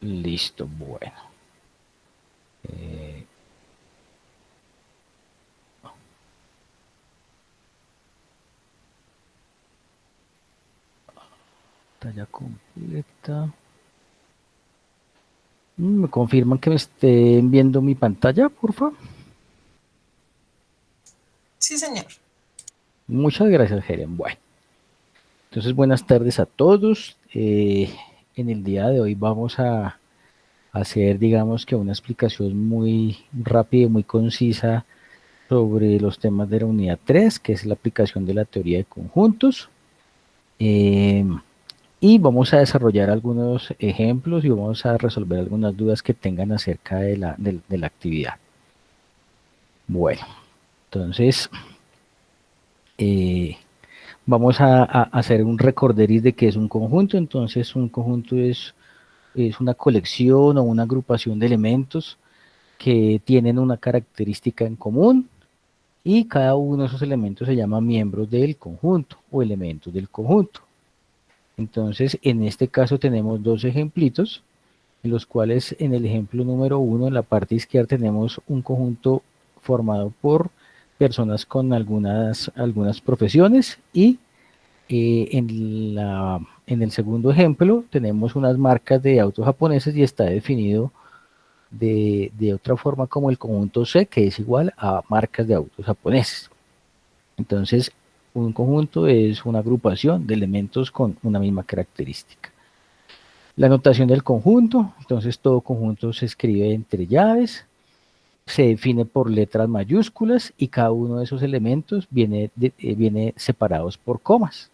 Listo, bueno. Eh, Talla completa. ¿Me confirman que me estén viendo mi pantalla, por favor? Sí, señor. Muchas gracias, Helen. Bueno, entonces buenas tardes a todos. En el día de hoy vamos a hacer, digamos que una explicación muy rápida y muy concisa sobre los temas de la unidad 3, que es la aplicación de la teoría de conjuntos. Eh, y vamos a desarrollar algunos ejemplos y vamos a resolver algunas dudas que tengan acerca de la actividad. Bueno, entonces eh, vamos a hacer un recorderis de qué es un conjunto. Entonces un conjunto es una colección o una agrupación de elementos que tienen una característica en común y cada uno de esos elementos se llama miembros del conjunto o elementos del conjunto. Entonces, en este caso tenemos dos ejemplitos, en los cuales en el ejemplo número uno, en la parte izquierda, tenemos un conjunto formado por personas con algunas profesiones y en el segundo ejemplo tenemos unas marcas de autos japoneses y está definido de otra forma como el conjunto C, que es igual a marcas de autos japoneses. Entonces, un conjunto es una agrupación de elementos con una misma característica. La notación del conjunto, entonces todo conjunto se escribe entre llaves, se define por letras mayúsculas y cada uno de esos elementos viene separados por comas.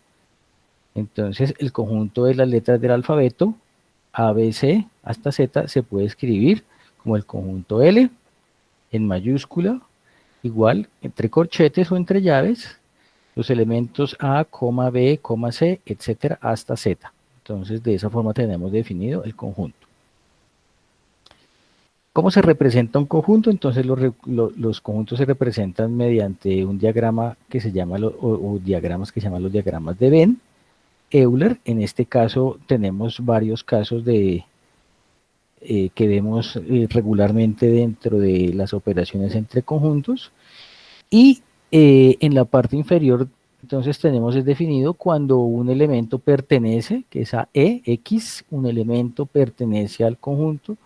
Entonces, el conjunto de las letras del alfabeto, A, B, C, hasta Z, se puede escribir como el conjunto L, en mayúscula, igual, entre corchetes o entre llaves, los elementos A, B, C, etcétera, hasta Z. Entonces, de esa forma tenemos definido el conjunto. ¿Cómo se representa un conjunto? Entonces, los conjuntos se representan mediante un diagrama que se llama, o diagramas que se llaman los diagramas de Venn, Euler. En este caso tenemos varios casos que vemos regularmente dentro de las operaciones entre conjuntos. Y en la parte inferior, entonces tenemos es definido cuando un elemento pertenece, que es a E, X, un elemento pertenece al conjunto.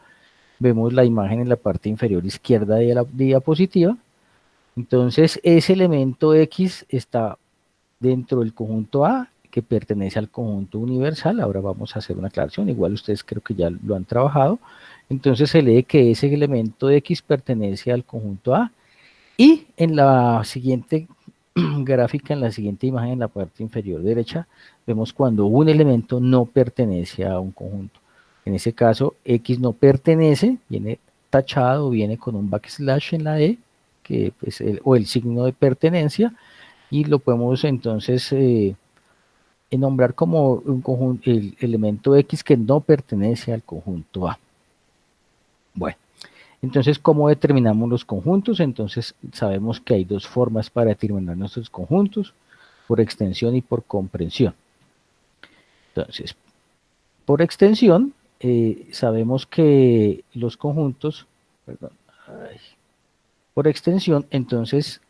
Vemos la imagen en la parte inferior izquierda de la diapositiva. Entonces, ese elemento X está dentro del conjunto A, que pertenece al conjunto universal. Ahora vamos a hacer una aclaración, igual ustedes creo que ya lo han trabajado. Entonces se lee que ese elemento X pertenece al conjunto A y en la siguiente gráfica, en la siguiente imagen, en la parte inferior derecha, vemos cuando un elemento no pertenece a un conjunto. En ese caso, X no pertenece, viene tachado, viene con un backslash en la E, que es o el signo de pertenencia, y lo podemos entonces nombrar como un conjunto, el elemento X que no pertenece al conjunto A. Bueno, entonces, ¿cómo determinamos los conjuntos? Entonces, sabemos que hay dos formas para determinar nuestros conjuntos, por extensión y por comprensión. Entonces, por extensión, sabemos que los conjuntos, perdón, ay, por extensión, entonces,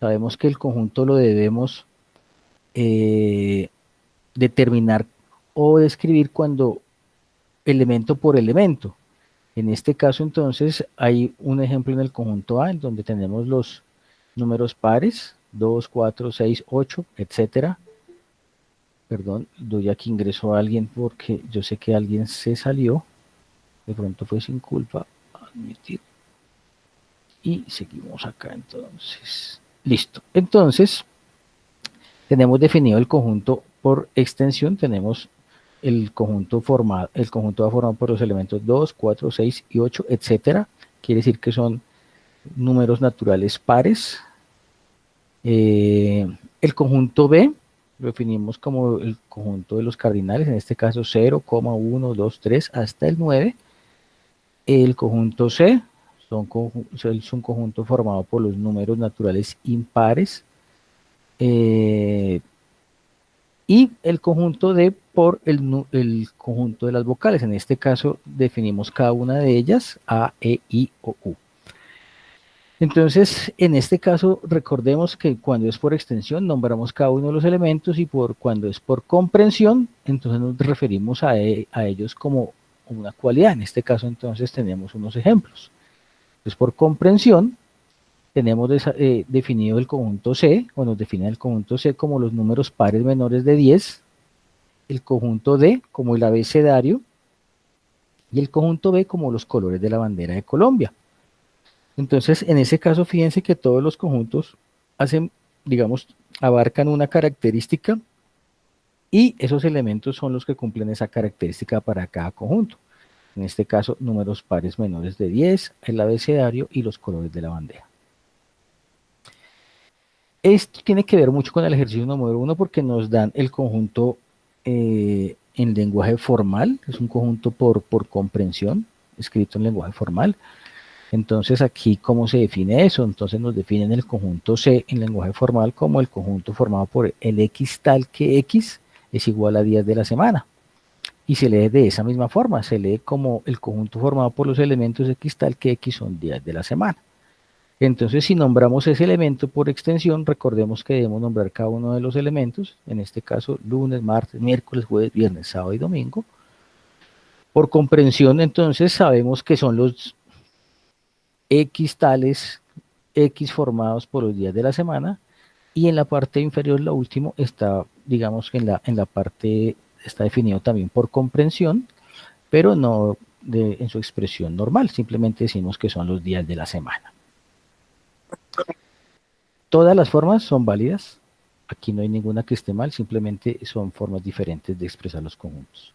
sabemos que el conjunto lo debemos eh, determinar o describir cuando elemento por elemento. En este caso, entonces, hay un ejemplo en el conjunto A, en donde tenemos los números pares, 2, 4, 6, 8, etcétera. Perdón, doy aquí ingreso a alguien porque yo sé que alguien se salió, de pronto fue sin culpa, admitir, y seguimos acá entonces. Listo, entonces, tenemos definido el conjunto por extensión, tenemos el conjunto va formado por los elementos 2, 4, 6 y 8, etcétera. Quiere decir que son números naturales pares. El conjunto B lo definimos como el conjunto de los cardinales, en este caso 0, 1, 2, 3 hasta el 9. El conjunto C es un conjunto formado por los números naturales impares. y el conjunto D por el conjunto de las vocales. En este caso definimos cada una de ellas, A, E, I o U. Entonces, en este caso, recordemos que cuando es por extensión, nombramos cada uno de los elementos y cuando es por comprensión, entonces nos referimos a ellos como una cualidad. En este caso, entonces, tenemos unos ejemplos. Entonces, por comprensión, tenemos definido el conjunto C, o nos define el conjunto C como los números pares menores de 10, el conjunto D como el abecedario, y el conjunto B como los colores de la bandera de Colombia. Entonces, en ese caso, fíjense que todos los conjuntos hacen, digamos, abarcan una característica y esos elementos son los que cumplen esa característica para cada conjunto. En este caso, números pares menores de 10, el abecedario y los colores de la bandera. Esto tiene que ver mucho con el ejercicio número 1 porque nos dan el conjunto en lenguaje formal, es un conjunto por comprensión, escrito en lenguaje formal. Entonces aquí, ¿cómo se define eso? Entonces nos definen el conjunto C en lenguaje formal como el conjunto formado por el X tal que X es igual a días de la semana. Y se lee de esa misma forma, se lee como el conjunto formado por los elementos X tal que X son días de la semana. Entonces, si nombramos ese elemento por extensión, recordemos que debemos nombrar cada uno de los elementos, en este caso lunes, martes, miércoles, jueves, viernes, sábado y domingo. Por comprensión, entonces, sabemos que son los X tales, X formados por los días de la semana, y en la parte inferior, lo último, está, digamos que en la parte, está definido también por comprensión, pero no en su expresión normal, simplemente decimos que son los días de la semana. Todas las formas son válidas, aquí no hay ninguna que esté mal, simplemente son formas diferentes de expresar los conjuntos.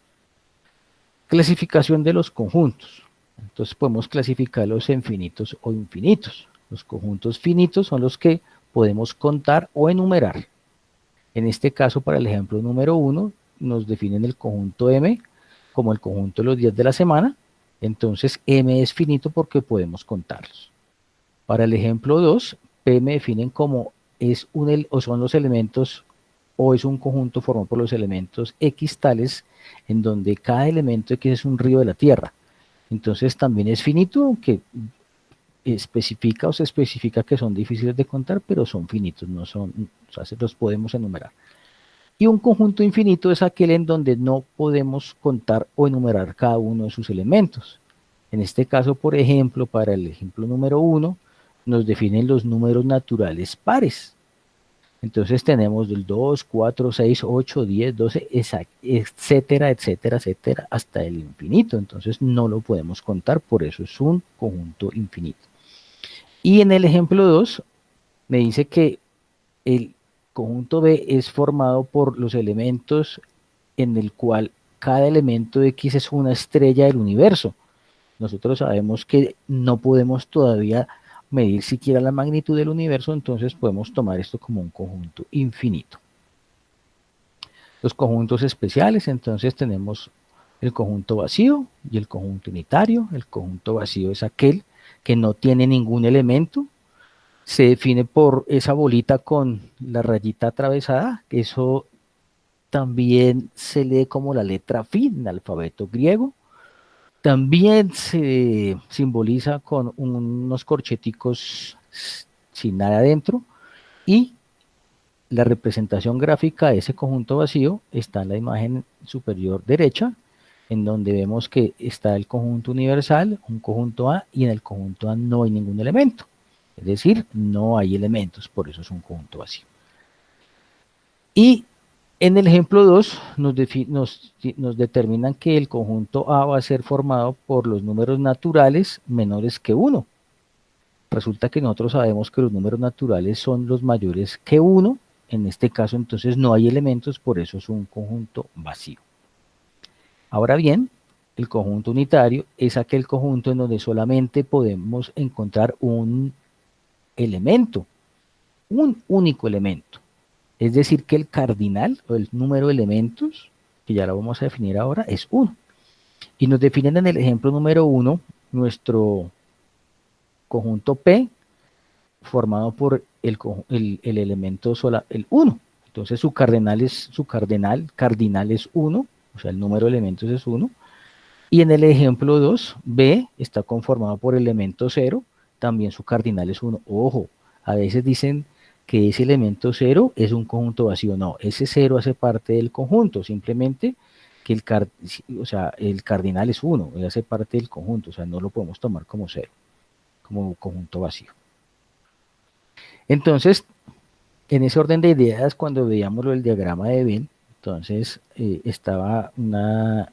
Clasificación de los conjuntos. Entonces podemos clasificarlos en finitos o infinitos. Los conjuntos finitos son los que podemos contar o enumerar. En este caso, para el ejemplo número 1, nos definen el conjunto M como el conjunto de los días de la semana. Entonces M es finito porque podemos contarlos. Para el ejemplo 2, P me definen como o son los elementos o es un conjunto formado por los elementos X tales en donde cada elemento X es un río de la Tierra. Entonces también es finito, aunque especifica o se especifica que son difíciles de contar, pero son finitos, no son, o sea, los podemos enumerar. Y un conjunto infinito es aquel en donde no podemos contar o enumerar cada uno de sus elementos. En este caso, por ejemplo, para el ejemplo número 1, nos definen los números naturales pares. Entonces tenemos del 2, 4, 6, 8, 10, 12, etcétera, etcétera, etcétera, hasta el infinito. Entonces no lo podemos contar, por eso es un conjunto infinito. Y en el ejemplo 2 me dice que el conjunto B es formado por los elementos en el cual cada elemento X es una estrella del universo. Nosotros sabemos que no podemos todavía medir siquiera la magnitud del universo, entonces podemos tomar esto como un conjunto infinito. Los conjuntos especiales, entonces tenemos el conjunto vacío y el conjunto unitario. El conjunto vacío es aquel que no tiene ningún elemento, se define por esa bolita con la rayita atravesada, eso también se lee como la letra phi en el alfabeto griego. También se simboliza con unos corcheticos sin nada adentro y la representación gráfica de ese conjunto vacío está en la imagen superior derecha, en donde vemos que está el conjunto universal, un conjunto A, y en el conjunto A no hay ningún elemento. Es decir, no hay elementos, por eso es un conjunto vacío. Y en el ejemplo 2 nos determinan que el conjunto A va a ser formado por los números naturales menores que 1. Resulta que nosotros sabemos que los números naturales son los mayores que 1. En este caso, entonces, no hay elementos, por eso es un conjunto vacío. Ahora bien, el conjunto unitario es aquel conjunto en donde solamente podemos encontrar un elemento, un único elemento. Es decir, que el cardinal o el número de elementos, que ya lo vamos a definir ahora, es 1. Y nos definen en el ejemplo número 1 nuestro conjunto P formado por el elemento sola, el 1. Entonces cardinal es 1, o sea, el número de elementos es 1. Y en el ejemplo 2, B está conformado por elemento 0, también su cardinal es 1. Ojo, a veces dicen que ese elemento 0 es un conjunto vacío. No, ese 0 hace parte del conjunto, simplemente que el cardinal es 1, él hace parte del conjunto, o sea, no lo podemos tomar como 0, como conjunto vacío. Entonces, en ese orden de ideas, cuando veíamos el diagrama de Venn, entonces estaba unas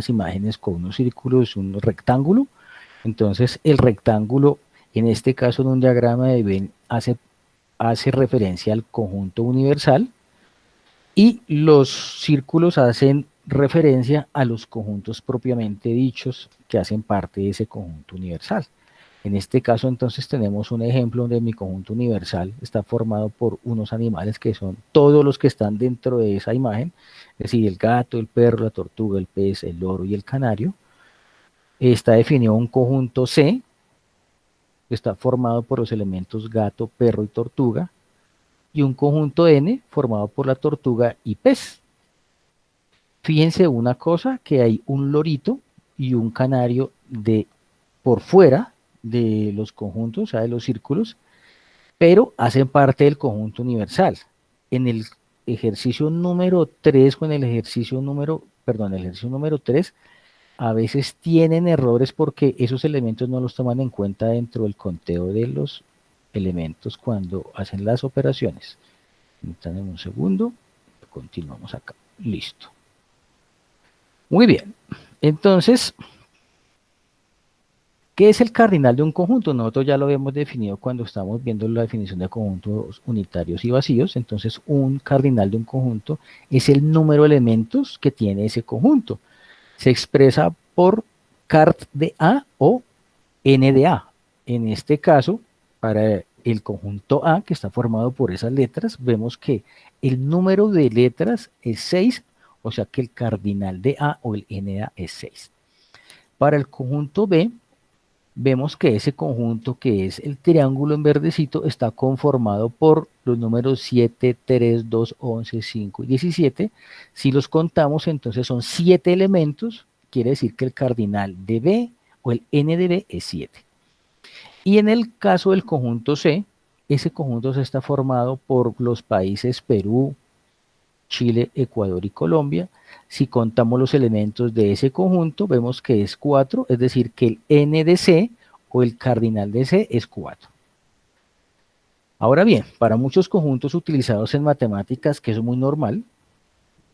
imágenes con unos círculos, un rectángulo. Entonces, el rectángulo, en este caso en un diagrama de Venn, hace referencia al conjunto universal y los círculos hacen referencia a los conjuntos propiamente dichos que hacen parte de ese conjunto universal. En este caso, entonces, tenemos un ejemplo donde mi conjunto universal está formado por unos animales que son todos los que están dentro de esa imagen, es decir, el gato, el perro, la tortuga, el pez, el loro y el canario. Está definido un conjunto C, que está formado por los elementos gato, perro y tortuga, y un conjunto N formado por la tortuga y pez. Fíjense una cosa, que hay un lorito y un canario por fuera de los conjuntos, o sea, de los círculos, pero hacen parte del conjunto universal. En el ejercicio número 3 o en el ejercicio número, perdón, el ejercicio número 3, a veces tienen errores porque esos elementos no los toman en cuenta dentro del conteo de los elementos cuando hacen las operaciones. Permítanme un segundo, continuamos acá. Listo. Muy bien. Entonces, ¿qué es el cardinal de un conjunto? Nosotros ya lo habíamos definido cuando estábamos viendo la definición de conjuntos unitarios y vacíos. Entonces, un cardinal de un conjunto es el número de elementos que tiene ese conjunto. Se expresa por cart de A o n de A. En este caso, para el conjunto A, que está formado por esas letras, vemos que el número de letras es 6, o sea que el cardinal de A o el n de A es 6. Para el conjunto B, vemos que ese conjunto, que es el triángulo en verdecito, está conformado por los números 7, 3, 2, 11, 5 y 17. Si los contamos, entonces son 7 elementos, quiere decir que el cardinal de B o el n de B es 7. Y en el caso del conjunto C, ese conjunto se está formado por los países Perú, Chile, Ecuador y Colombia. Si contamos los elementos de ese conjunto, vemos que es 4, es decir, que el n de C o el cardinal de C es 4. Ahora bien, para muchos conjuntos utilizados en matemáticas, que eso es muy normal,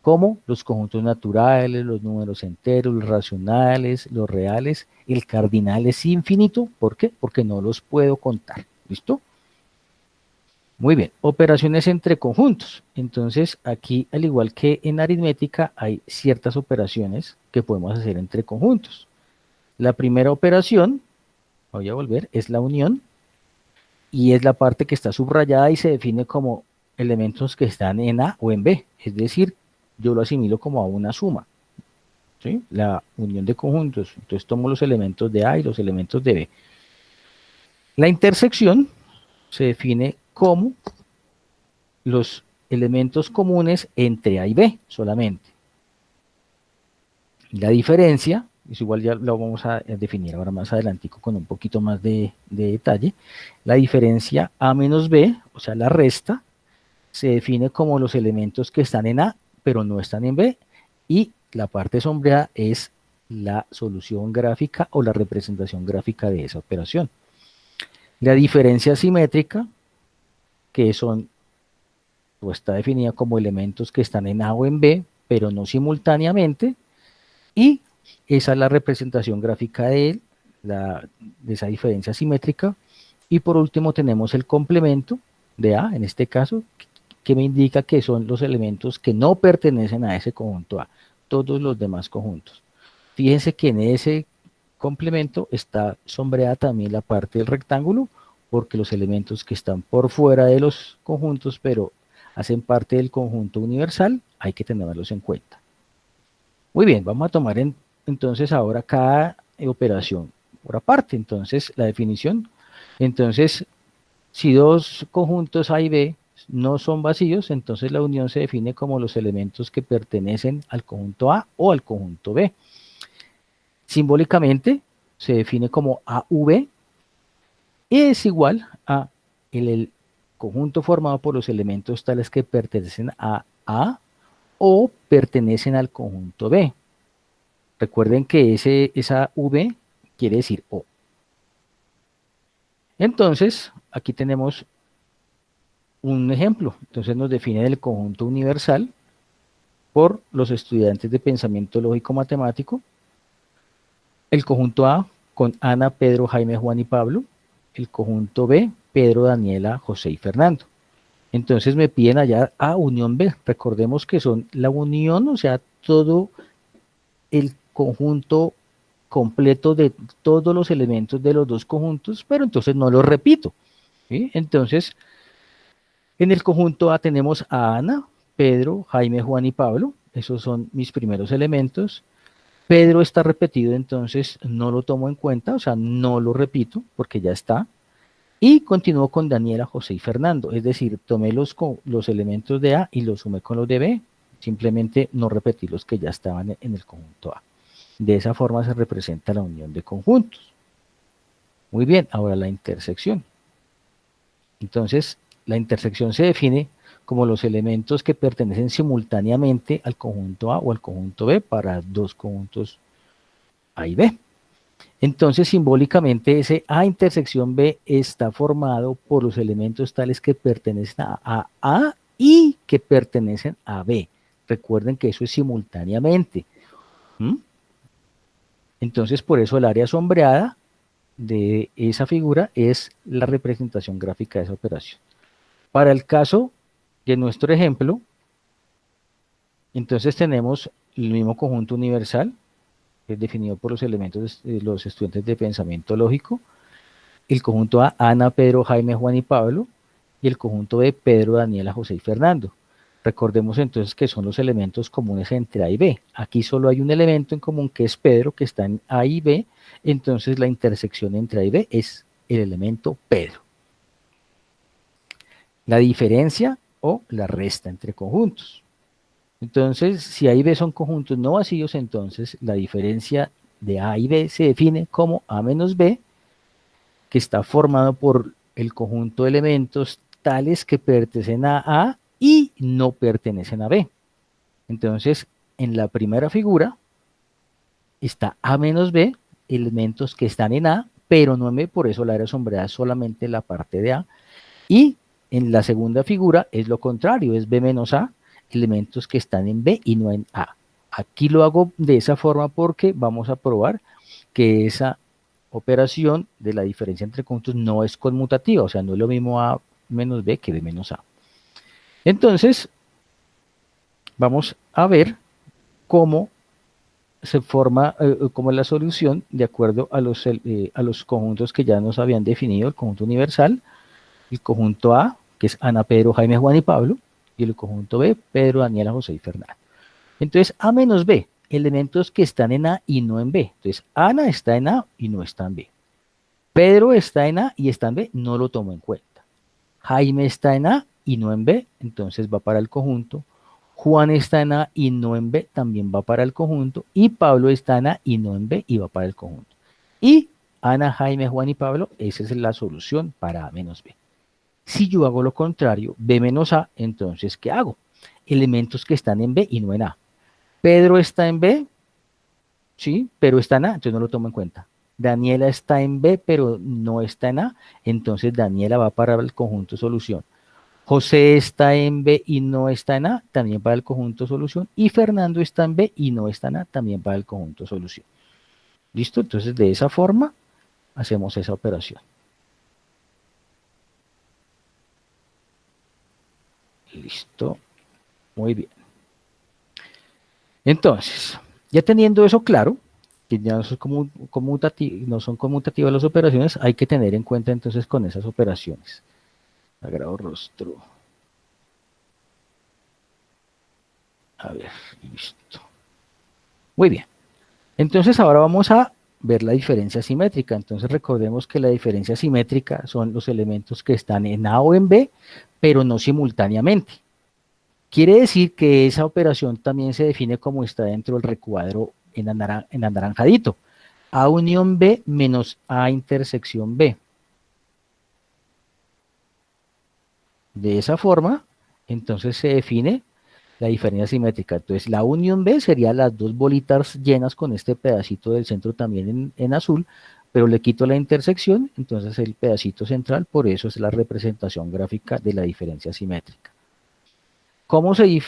como los conjuntos naturales, los números enteros, los racionales, los reales, el cardinal es infinito. ¿Por qué? Porque no los puedo contar. ¿Listo? Muy bien, operaciones entre conjuntos. Entonces, aquí, al igual que en aritmética, hay ciertas operaciones que podemos hacer entre conjuntos. La primera operación, voy a volver, es la unión, y es la parte que está subrayada y se define como elementos que están en A o en B. Es decir, yo lo asimilo como a una suma. ¿Sí? La unión de conjuntos. Entonces, tomo los elementos de A y los elementos de B. La intersección se define como los elementos comunes entre A y B solamente. La diferencia, es igual ya lo vamos a definir ahora más adelantico con un poquito más de detalle. La diferencia A menos B, o sea la resta, se define como los elementos que están en A pero no están en B, y la parte sombreada es la solución gráfica o la representación gráfica de esa operación. La diferencia simétrica, que son o está definida como elementos que están en A o en B, pero no simultáneamente, y esa es la representación gráfica de esa diferencia simétrica. Y por último tenemos el complemento de A, en este caso, que me indica que son los elementos que no pertenecen a ese conjunto A, todos los demás conjuntos. Fíjense que en ese complemento está sombreada también la parte del rectángulo, porque los elementos que están por fuera de los conjuntos, pero hacen parte del conjunto universal, hay que tenerlos en cuenta. Muy bien, vamos a tomar entonces ahora cada operación por aparte. Entonces, la definición. Entonces, si dos conjuntos A y B no son vacíos, entonces la unión se define como los elementos que pertenecen al conjunto A o al conjunto B. Simbólicamente se define como AV y es igual a el conjunto formado por los elementos tales que pertenecen a A o pertenecen al conjunto B. Recuerden que esa V quiere decir O. Entonces, aquí tenemos un ejemplo. Entonces nos define el conjunto universal por los estudiantes de pensamiento lógico matemático. El conjunto A con Ana, Pedro, Jaime, Juan y Pablo. El conjunto B, Pedro, Daniela, José y Fernando. Entonces me piden allá A unión B. Recordemos que son la unión, o sea, todo el conjunto completo de todos los elementos de los dos conjuntos, pero entonces no lo repito. ¿Sí? Entonces, en el conjunto A tenemos a Ana, Pedro, Jaime, Juan y Pablo. Esos son mis primeros elementos. Pedro está repetido, entonces no lo tomo en cuenta, o sea, no lo repito porque ya está. Y continúo con Daniela, José y Fernando. Es decir, tomé los elementos de A y los sumé con los de B. Simplemente no repetí los que ya estaban en el conjunto A. De esa forma se representa la unión de conjuntos. Muy bien, ahora la intersección. Entonces, la intersección se define como los elementos que pertenecen simultáneamente al conjunto A o al conjunto B para dos conjuntos A y B. Entonces, simbólicamente, ese A intersección B está formado por los elementos tales que pertenecen a A y que pertenecen a B. Recuerden que eso es simultáneamente. ¿Mm? Entonces, por eso el área sombreada de esa figura es la representación gráfica de esa operación. Para el caso de nuestro ejemplo, entonces tenemos el mismo conjunto universal, que es definido por los elementos de los estudiantes de pensamiento lógico, el conjunto A, Ana, Pedro, Jaime, Juan y Pablo, y el conjunto B, Pedro, Daniela, José y Fernando. Recordemos entonces que son los elementos comunes entre A y B. Aquí solo hay un elemento en común que es Pedro, que está en A y B, entonces la intersección entre A y B es el elemento Pedro. La diferencia o la resta entre conjuntos. Entonces, si A y B son conjuntos no vacíos, entonces la diferencia de A y B se define como A menos B, que está formado por el conjunto de elementos tales que pertenecen a A y no pertenecen a B. Entonces, en la primera figura está A menos B, elementos que están en A, pero no en B, por eso la área sombreada es solamente la parte de A. Y en la segunda figura es lo contrario, es B menos A, elementos que están en B y no en A. Aquí lo hago de esa forma porque vamos a probar que esa operación de la diferencia entre conjuntos no es conmutativa, o sea, no es lo mismo A menos B que B menos A. Entonces, vamos a ver cómo se forma, cómo es la solución de acuerdo a los conjuntos que ya nos habían definido, el conjunto universal, el conjunto A, que es Ana, Pedro, Jaime, Juan y Pablo, y el conjunto B, Pedro, Daniela, José y Fernando. Entonces, A menos B, elementos que están en A y no en B. Entonces, Ana está en A y no está en B. Pedro está en A y está en B, no lo tomo en cuenta. Jaime está en A y no en B, entonces va para el conjunto. Juan está en A y no en B, también va para el conjunto. Y Pablo está en A y no en B y va para el conjunto. Y Ana, Jaime, Juan y Pablo, esa es la solución para A menos B. Si yo hago lo contrario, B menos A, entonces, ¿qué hago? Elementos que están en B y no en A. Pedro está en B, sí, pero está en A, entonces no lo tomo en cuenta. Daniela está en B, pero no está en A, entonces Daniela va para el conjunto solución. José está en B y no está en A, también para el conjunto solución. Y Fernando está en B y no está en A, también para el conjunto solución. ¿Listo? Entonces, de esa forma, hacemos esa operación. Listo. Muy bien. Entonces, ya teniendo eso claro, que ya no son, no son conmutativas las operaciones, hay que tener en cuenta entonces con esas operaciones. Sagrado rostro. A ver, listo. Muy bien. Entonces ahora vamos a ver la diferencia simétrica. Entonces recordemos que la diferencia simétrica son los elementos que están en A o en B, pero no simultáneamente. Quiere decir que esa operación también se define como está dentro del recuadro en anaranjadito. A unión B menos A intersección B. De esa forma, entonces se define la diferencia simétrica. Entonces, la unión B sería las dos bolitas llenas con este pedacito del centro también en azul, pero le quito la intersección, entonces el pedacito central, por eso es la representación gráfica de la diferencia simétrica. ¿Cómo se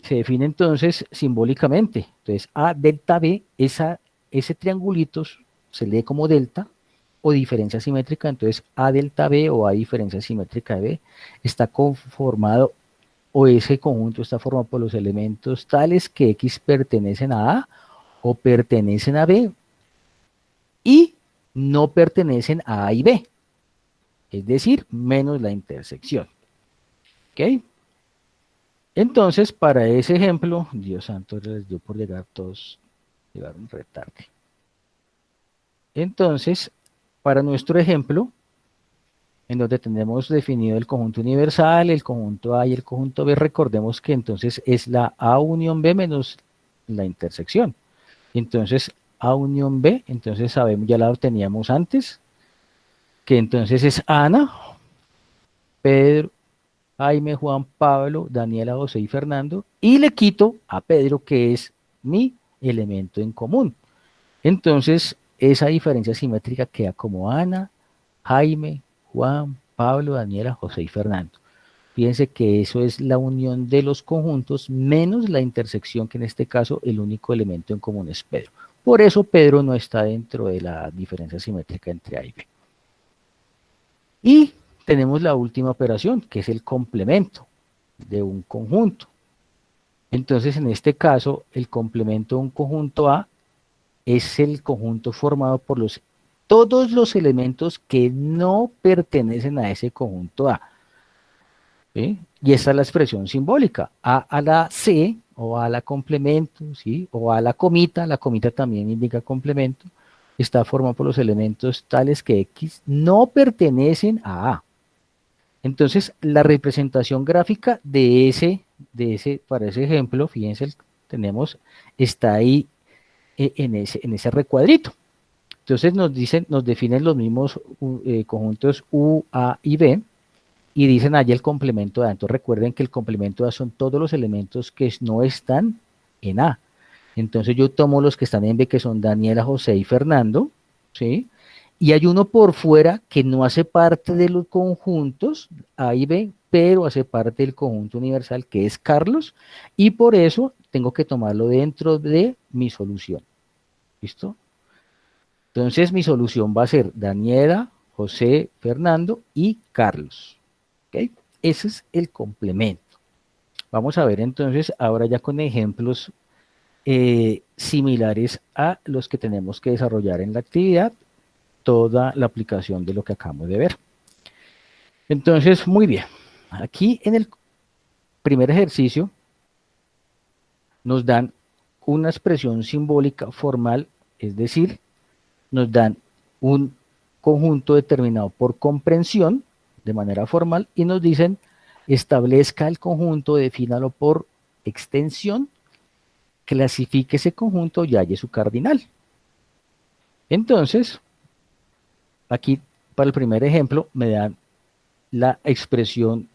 define entonces simbólicamente? Entonces, A delta B, ese triangulito se lee como delta o diferencia simétrica, entonces A delta B o A diferencia simétrica de B está conformado o ese conjunto está formado por los elementos tales que X pertenecen a A o pertenecen a B y no pertenecen a A y B, es decir, menos la intersección. ¿Ok? Entonces, para ese ejemplo, Dios santo, les dio por llegar todos, llegaron retarde. Entonces, para nuestro ejemplo, en donde tenemos definido el conjunto universal, el conjunto A y el conjunto B, recordemos que entonces es la A unión B menos la intersección. Entonces, A unión B, entonces sabemos, ya la teníamos antes, que entonces es Ana, Pedro, Jaime, Juan, Pablo, Daniela, José y Fernando, y le quito a Pedro, que es mi elemento en común. Entonces, esa diferencia simétrica queda como Ana, Jaime, Juan, Pablo, Daniela, José y Fernando. Fíjense que eso es la unión de los conjuntos menos la intersección, que en este caso el único elemento en común es Pedro. Por eso Pedro no está dentro de la diferencia simétrica entre A y B. Y tenemos la última operación, que es el complemento de un conjunto. Entonces, en este caso, el complemento de un conjunto A es el conjunto formado por todos los elementos que no pertenecen a ese conjunto A. ¿Sí? Y esta es la expresión simbólica. A la C, o A la complemento, ¿sí? O A la comita también indica complemento, está formado por los elementos tales que X no pertenecen a A. Entonces, la representación gráfica para ese ejemplo, fíjense, está ahí en ese recuadrito. Entonces nos definen los mismos conjuntos U, A y B, y dicen allí el complemento de A. Entonces recuerden que el complemento de A son todos los elementos que no están en A. Entonces yo tomo los que están en B, que son Daniela, José y Fernando, ¿sí? Y hay uno por fuera que no hace parte de los conjuntos A y B, pero hace parte del conjunto universal, que es Carlos, y por eso tengo que tomarlo dentro de mi solución. ¿Listo? Entonces mi solución va a ser Daniela, José, Fernando y Carlos. ¿Ok? Ese es el complemento. Vamos a ver entonces ahora ya con ejemplos similares a los que tenemos que desarrollar en la actividad, toda la aplicación de lo que acabamos de ver. Entonces, muy bien. Aquí en el primer ejercicio nos dan una expresión simbólica formal, es decir, nos dan un conjunto determinado por comprensión de manera formal y nos dicen establezca el conjunto, defínalo por extensión, clasifique ese conjunto y halle su cardinal. Entonces, aquí para el primer ejemplo me dan la expresión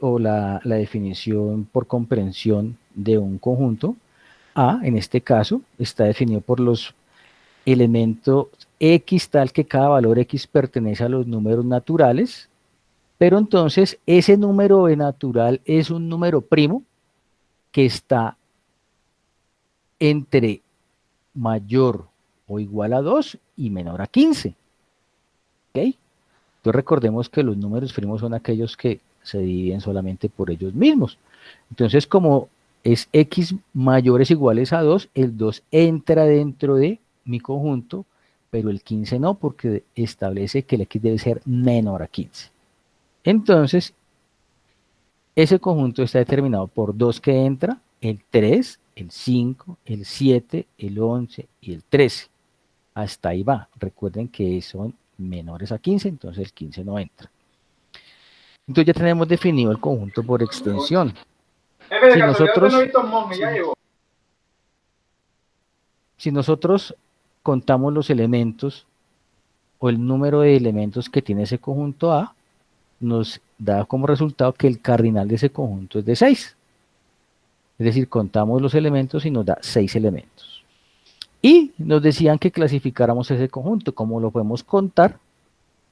o la definición por comprensión de un conjunto. A, en este caso, está definido por los elementos X tal que cada valor X pertenece a los números naturales, pero entonces ese número natural es un número primo que está entre mayor o igual a 2 y menor a 15. ¿Ok? Entonces recordemos que los números primos son aquellos que se dividen solamente por ellos mismos. Entonces, como es X mayores o iguales a 2, el 2 entra dentro de mi conjunto, pero el 15 no, porque establece que el X debe ser menor a 15. Entonces, ese conjunto está determinado por 2 que entra, el 3, el 5, el 7, el 11 y el 13. hasta ahí va. Recuerden que son menores a 15, entonces el 15 no entra. Entonces ya tenemos definido el conjunto por extensión. Si nosotros, si nosotros contamos los elementos o el número de elementos que tiene ese conjunto A, nos da como resultado que el cardinal de ese conjunto es de 6. Es decir, contamos los elementos y nos da 6 elementos. Y nos decían que clasificáramos ese conjunto. ¿Cómo lo podemos contar?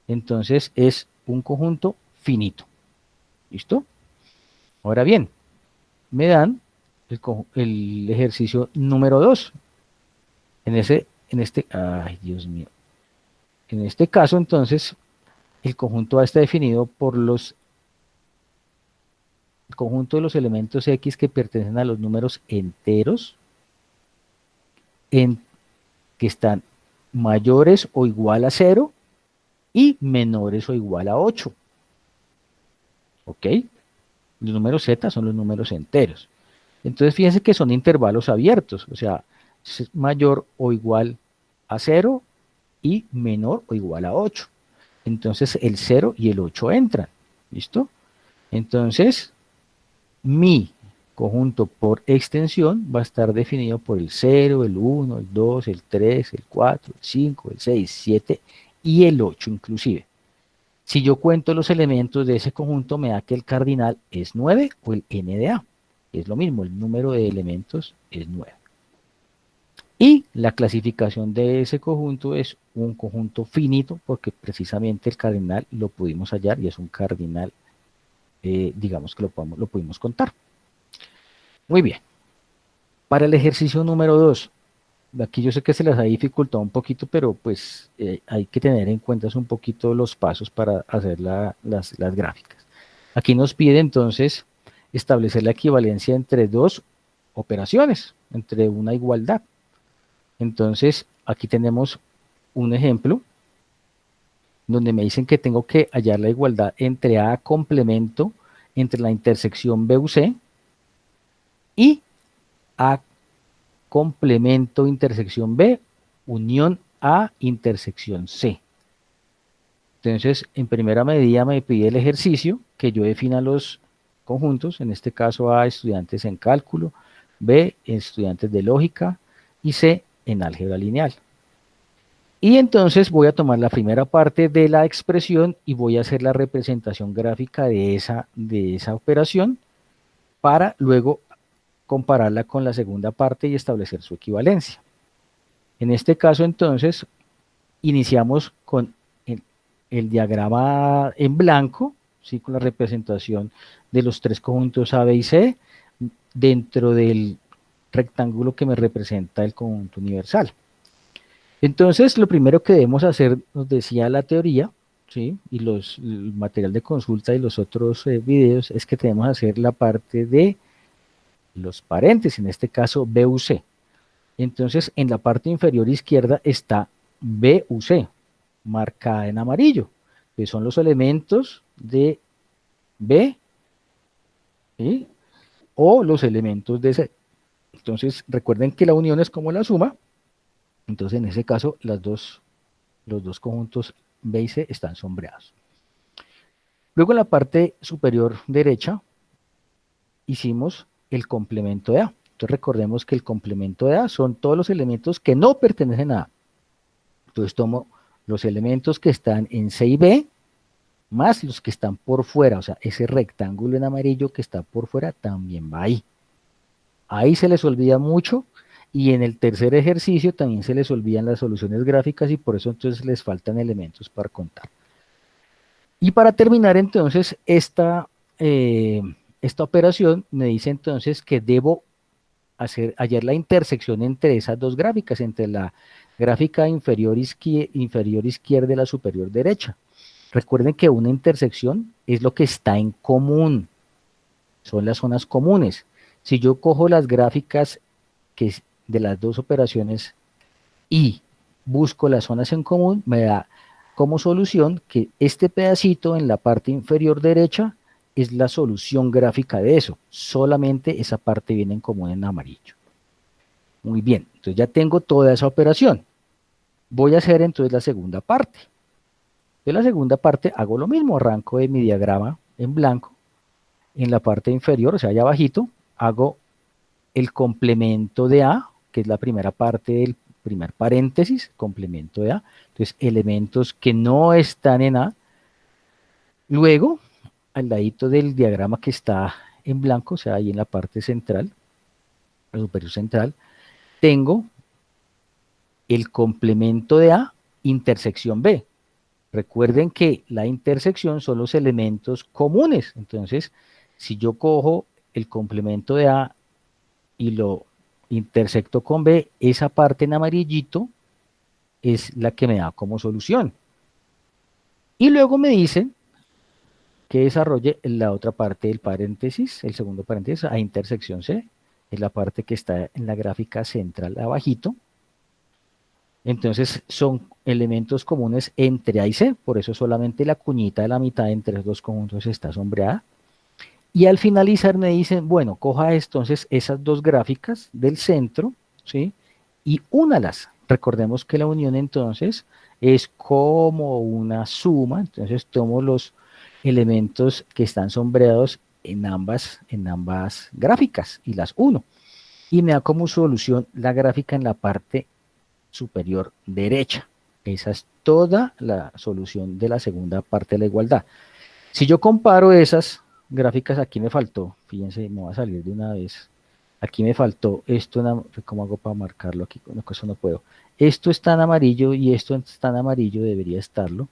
Entonces es un conjunto finito. ¿Listo? Ahora bien, me dan el ejercicio número 2. Ay, Dios mío. En este caso, entonces, el conjunto A está definido por el conjunto de los elementos X que pertenecen a los números enteros que están mayores o igual a 0 y menores o igual a 8. ¿Ok? Los números Z son los números enteros. Entonces, fíjense que son intervalos abiertos, o sea, es mayor o igual a 0 y menor o igual a 8. Entonces, el 0 y el 8 entran. ¿Listo? Entonces, mi conjunto por extensión va a estar definido por el 0, el 1, el 2, el 3, el 4, el 5, el 6, 7 y el 8 inclusive. Si yo cuento los elementos de ese conjunto, me da que el cardinal es 9 o el n de A. Es lo mismo, el número de elementos es 9. Y la clasificación de ese conjunto es un conjunto finito, porque precisamente el cardinal lo pudimos hallar y es un cardinal, digamos que lo pudimos contar. Muy bien. Para el ejercicio número 2, aquí yo sé que se les ha dificultado un poquito, pero pues hay que tener en cuenta un poquito los pasos para hacer las gráficas. Aquí nos pide entonces establecer la equivalencia entre dos operaciones, entre una igualdad. Entonces, aquí tenemos un ejemplo donde me dicen que tengo que hallar la igualdad entre A complemento entre la intersección BUC y A complemento intersección B unión A intersección C. Entonces, en primera medida me pide el ejercicio que yo defina los conjuntos, en este caso A, estudiantes en cálculo, B, estudiantes de lógica y C, en álgebra lineal. Y entonces voy a tomar la primera parte de la expresión y voy a hacer la representación gráfica de esa operación para luego compararla con la segunda parte y establecer su equivalencia. En este caso, entonces, iniciamos con el diagrama en blanco, ¿sí? Con la representación de los tres conjuntos A, B y C dentro del rectángulo que me representa el conjunto universal. Entonces, lo primero que debemos hacer, nos decía la teoría, ¿sí? Y el material de consulta y los otros videos, es que tenemos que hacer la parte de los paréntesis, en este caso BUC. Entonces, en la parte inferior izquierda está BUC, marcada en amarillo, que son los elementos de B, ¿sí? O los elementos de C. Entonces, recuerden que la unión es como la suma. Entonces, en ese caso, los dos conjuntos B y C están sombreados. Luego, en la parte superior derecha, hicimos el complemento de A. Entonces, recordemos que el complemento de A son todos los elementos que no pertenecen a A. Entonces, tomo los elementos que están en C y B, más los que están por fuera, o sea, ese rectángulo en amarillo que está por fuera también va ahí. Ahí se les olvida mucho, y en el tercer ejercicio también se les olvidan las soluciones gráficas y por eso entonces les faltan elementos para contar. Y para terminar entonces esta operación me dice entonces que debo hallar la intersección entre esas dos gráficas, entre la gráfica inferior izquierda y la superior derecha. Recuerden que una intersección es lo que está en común, son las zonas comunes. Si yo cojo las gráficas de las dos operaciones y busco las zonas en común, me da como solución que este pedacito en la parte inferior derecha es la solución gráfica de eso. Solamente esa parte viene en común en amarillo. Muy bien, entonces ya tengo toda esa operación. Voy a hacer entonces la segunda parte. De la segunda parte hago lo mismo, arranco de mi diagrama en blanco, en la parte inferior, o sea, allá abajito, hago el complemento de A, que es la primera parte del primer paréntesis, complemento de A. Entonces, elementos que no están en A. Luego, al ladito del diagrama que está en blanco, o sea, ahí en la parte central, la superior central, tengo el complemento de A, intersección B. Recuerden que la intersección son los elementos comunes. Entonces, si yo cojo el complemento de A y lo intersecto con B, esa parte en amarillito es la que me da como solución. Y luego me dicen que desarrolle la otra parte del paréntesis, el segundo paréntesis, a intersección C, es la parte que está en la gráfica central abajito. Entonces son elementos comunes entre A y C, por eso solamente la cuñita de la mitad entre los dos conjuntos está sombreada. Y al finalizar me dicen, bueno, coja entonces esas dos gráficas del centro, ¿sí? Y únalas. Recordemos que la unión entonces es como una suma, entonces tomo los elementos que están sombreados en ambas gráficas y las uno. Y me da como solución la gráfica en la parte superior derecha. Esa es toda la solución de la segunda parte de la igualdad. Si yo comparo esas gráficas, aquí me faltó, fíjense, me voy a salir de una vez. Aquí me faltó esto, ¿cómo hago para marcarlo aquí? No, eso no puedo. Esto está en amarillo y esto está en amarillo, debería estarlo,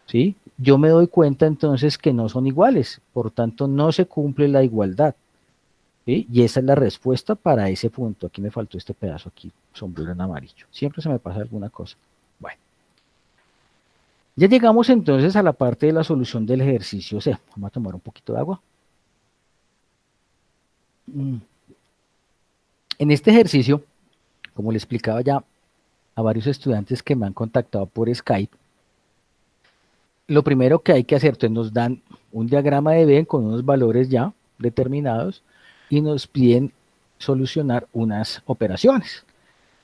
¿sí? Yo me doy cuenta entonces que no son iguales, por tanto no se cumple la igualdad, ¿sí? Y esa es la respuesta para ese punto. Aquí me faltó este pedazo aquí, sombrero en amarillo. Siempre se me pasa alguna cosa. Bueno, ya llegamos entonces a la parte de la solución del ejercicio C. Vamos a tomar un poquito de agua. En este ejercicio, como le explicaba ya a varios estudiantes que me han contactado por Skype, lo primero que hay que hacer, entonces nos dan un diagrama de Venn con unos valores ya determinados y nos piden solucionar unas operaciones.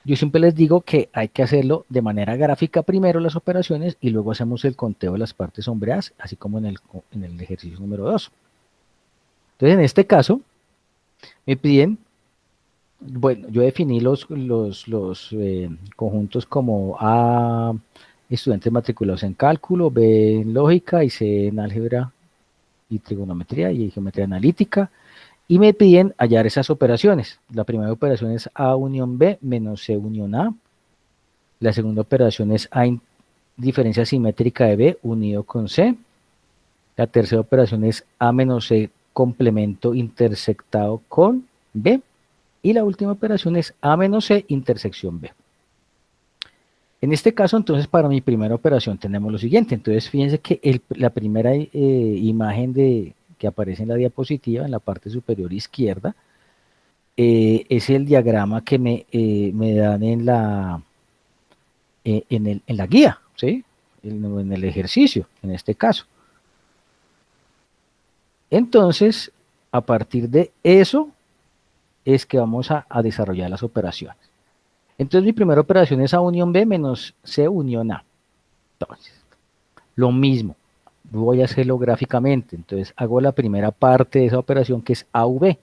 Yo siempre les digo que hay que hacerlo de manera gráfica primero las operaciones y luego hacemos el conteo de las partes sombreadas, así como en el ejercicio número 2. Entonces, en este caso, me piden, bueno, yo definí los conjuntos como A, estudiantes matriculados en cálculo, B en lógica y C en álgebra y trigonometría y geometría analítica, y me piden hallar esas operaciones. La primera operación es A unión B menos C unión A. La segunda operación es A diferencia simétrica de B unido con C. La tercera operación es A menos C complemento intersectado con B. Y la última operación es A menos C intersección B. En este caso, entonces, para mi primera operación tenemos lo siguiente. Entonces, fíjense que la primera imagen que aparece en la diapositiva, en la parte superior izquierda, es el diagrama que me dan en la guía, ¿sí? En el ejercicio, en este caso. Entonces, a partir de eso, es que vamos a desarrollar las operaciones. Entonces, mi primera operación es A unión B menos C unión A. Entonces, lo mismo, voy a hacerlo gráficamente. Entonces, hago la primera parte de esa operación que es AV.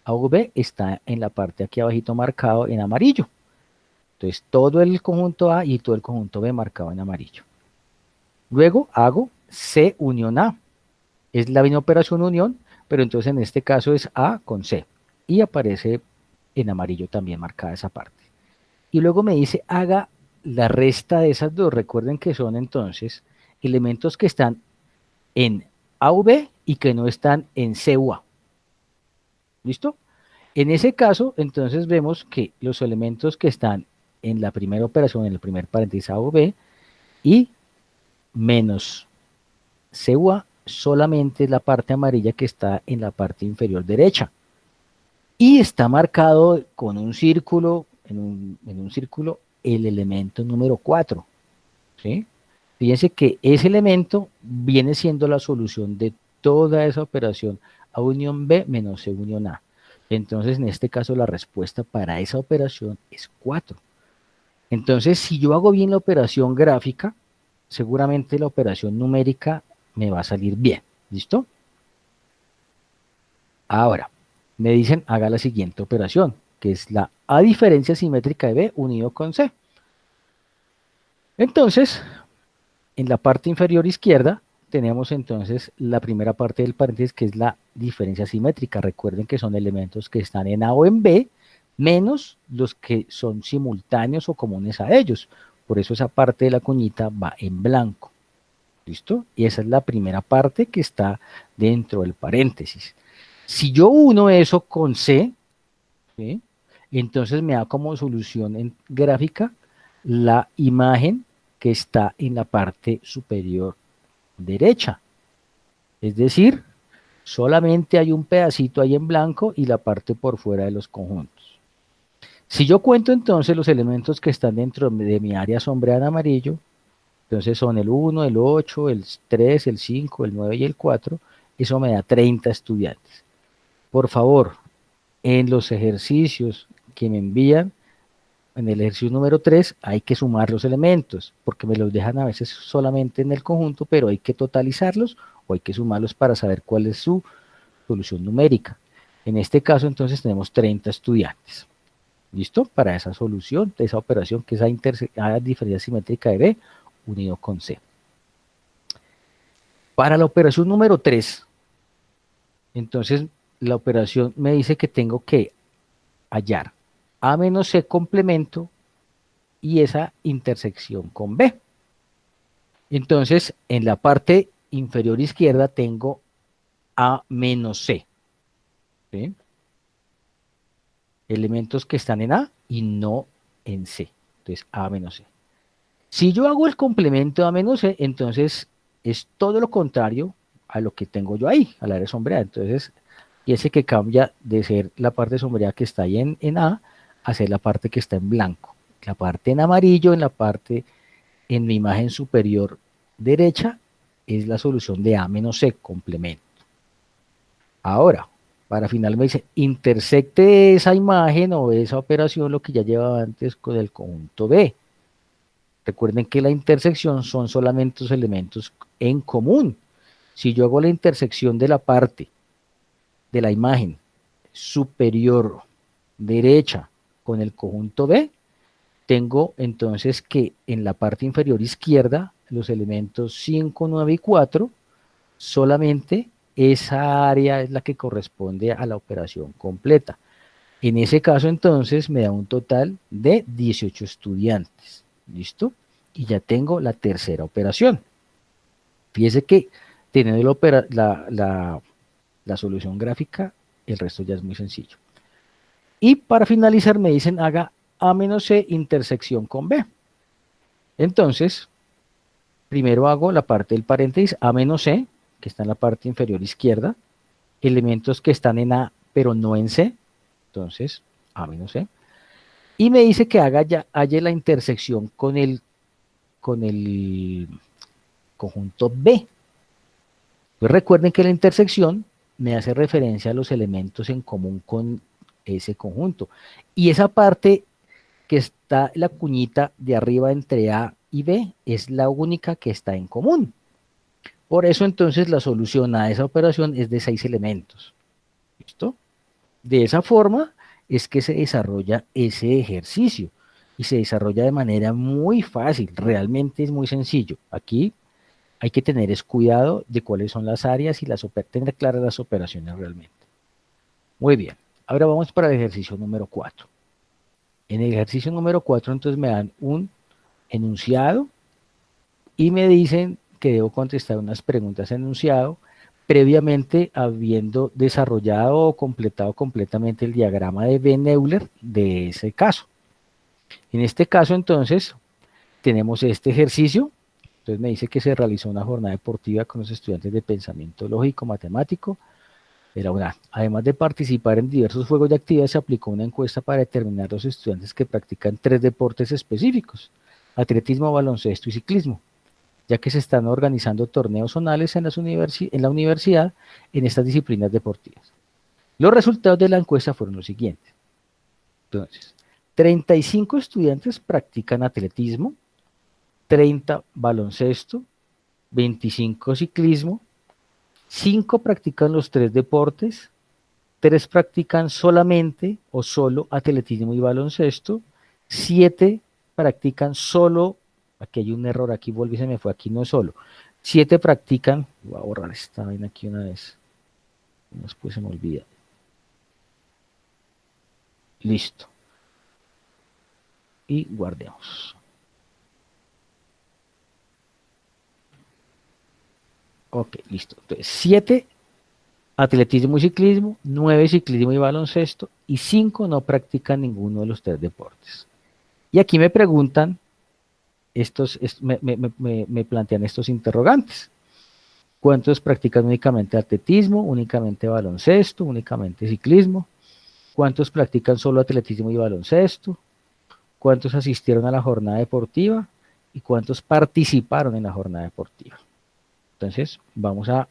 AV está en la parte aquí abajito marcado en amarillo. Entonces, todo el conjunto A y todo el conjunto B marcado en amarillo. Luego hago C unión A. Es la misma operación unión, pero entonces en este caso es A con C. Y aparece en amarillo también marcada esa parte. Y luego me dice, haga la resta de esas dos. Recuerden que son entonces elementos que están en AV y que no están en CUA. ¿Listo? En ese caso, entonces vemos que los elementos que están en la primera operación, en el primer paréntesis AV y menos CUA, solamente es la parte amarilla que está en la parte inferior derecha. Y está marcado con un círculo, en un círculo, el elemento número 4. ¿Sí? Fíjense que ese elemento viene siendo la solución de toda esa operación A unión B menos C unión A. Entonces, en este caso, la respuesta para esa operación es 4. Entonces, si yo hago bien la operación gráfica, seguramente la operación numérica me va a salir bien. ¿Listo? Ahora, me dicen, haga la siguiente operación, que es la A diferencia simétrica de B unido con C. Entonces, en la parte inferior izquierda, tenemos entonces la primera parte del paréntesis, que es la diferencia simétrica. Recuerden que son elementos que están en A o en B, menos los que son simultáneos o comunes a ellos. Por eso esa parte de la cuñita va en blanco. ¿Listo? Y esa es la primera parte que está dentro del paréntesis. Si yo uno eso con C, ¿sí? Entonces me da como solución en gráfica la imagen que está en la parte superior derecha. Es decir, solamente hay un pedacito ahí en blanco y la parte por fuera de los conjuntos. Si yo cuento entonces los elementos que están dentro de mi área sombreada en amarillo, entonces son el 1, el 8, el 3, el 5, el 9 y el 4, eso me da 30 estudiantes. Por favor, en los ejercicios que me envían, en el ejercicio número 3 hay que sumar los elementos, porque me los dejan a veces solamente en el conjunto, pero hay que totalizarlos o hay que sumarlos para saber cuál es su solución numérica. En este caso, entonces, tenemos 30 estudiantes. ¿Listo? Para esa solución, de esa operación, que es la diferencia simétrica de B unido con C. Para la operación número 3, entonces, la operación me dice que tengo que hallar A menos C complemento y esa intersección con B. Entonces, en la parte inferior izquierda tengo A menos C. ¿Sí? Elementos que están en A y no en C. Entonces, A menos C. Si yo hago el complemento de A menos C, entonces es todo lo contrario a lo que tengo yo ahí, al área sombreada. Entonces, y ese que cambia de ser la parte sombreada que está ahí en A a ser la parte que está en blanco. La parte en amarillo, en mi imagen superior derecha, es la solución de A menos C, complemento. Ahora, para final me dice, intersecte esa imagen o esa operación lo que ya llevaba antes con el conjunto B. Recuerden que la intersección son solamente los elementos en común. Si yo hago la intersección de la parte de la imagen superior derecha con el conjunto B, tengo entonces que en la parte inferior izquierda los elementos 5, 9 y 4, solamente esa área es la que corresponde a la operación completa. En ese caso entonces me da un total de 18 estudiantes. ¿Listo? Y ya tengo la tercera operación. Fíjese que teniendo la solución gráfica, el resto ya es muy sencillo. Y para finalizar me dicen haga A menos C intersección con B. Entonces, primero hago la parte del paréntesis A menos C, que está en la parte inferior izquierda, elementos que están en A pero no en C, entonces A menos C, y me dice que halle la intersección con el conjunto B. Pues recuerden que la intersección me hace referencia a los elementos en común con ese conjunto. Y esa parte que está la cuñita de arriba entre A y B es la única que está en común. Por eso entonces la solución a esa operación es de 6 elementos. ¿Listo? De esa forma es que se desarrolla ese ejercicio y se desarrolla de manera muy fácil, realmente es muy sencillo. Aquí hay que tener cuidado de cuáles son las áreas y tener claras las operaciones realmente. Muy bien, ahora vamos para el ejercicio número 4. En el ejercicio número 4 entonces me dan un enunciado y me dicen que debo contestar unas preguntas enunciado previamente habiendo desarrollado o completado completamente el diagrama de Venn-Euler de ese caso. En este caso entonces tenemos este ejercicio. Entonces me dice que se realizó una jornada deportiva con los estudiantes de pensamiento lógico matemático. Además de participar en diversos juegos de actividades, se aplicó una encuesta para determinar los estudiantes que practican 3 deportes específicos: atletismo, baloncesto y ciclismo, ya que se están organizando torneos zonales en la universidad en estas disciplinas deportivas. Los resultados de la encuesta fueron los siguientes. Entonces, 35 estudiantes practican atletismo, 30 baloncesto, 25 ciclismo, 5 practican los 3 deportes, 3 practican solamente o solo atletismo y baloncesto, 7 practican solo, aquí hay un error, aquí volví y se me fue, aquí no es solo, 7 practican, voy a borrar esta vaina aquí una vez, después se me olvida, listo, y guardemos. Ok, listo. Entonces, 7 atletismo y ciclismo, 9 ciclismo y baloncesto, y 5 no practican ninguno de los 3 deportes. Y aquí me preguntan, me plantean estos interrogantes. ¿Cuántos practican únicamente atletismo, únicamente baloncesto, únicamente ciclismo? ¿Cuántos practican solo atletismo y baloncesto? ¿Cuántos asistieron a la jornada deportiva? ¿Y cuántos participaron en la jornada deportiva? Entonces, vamos a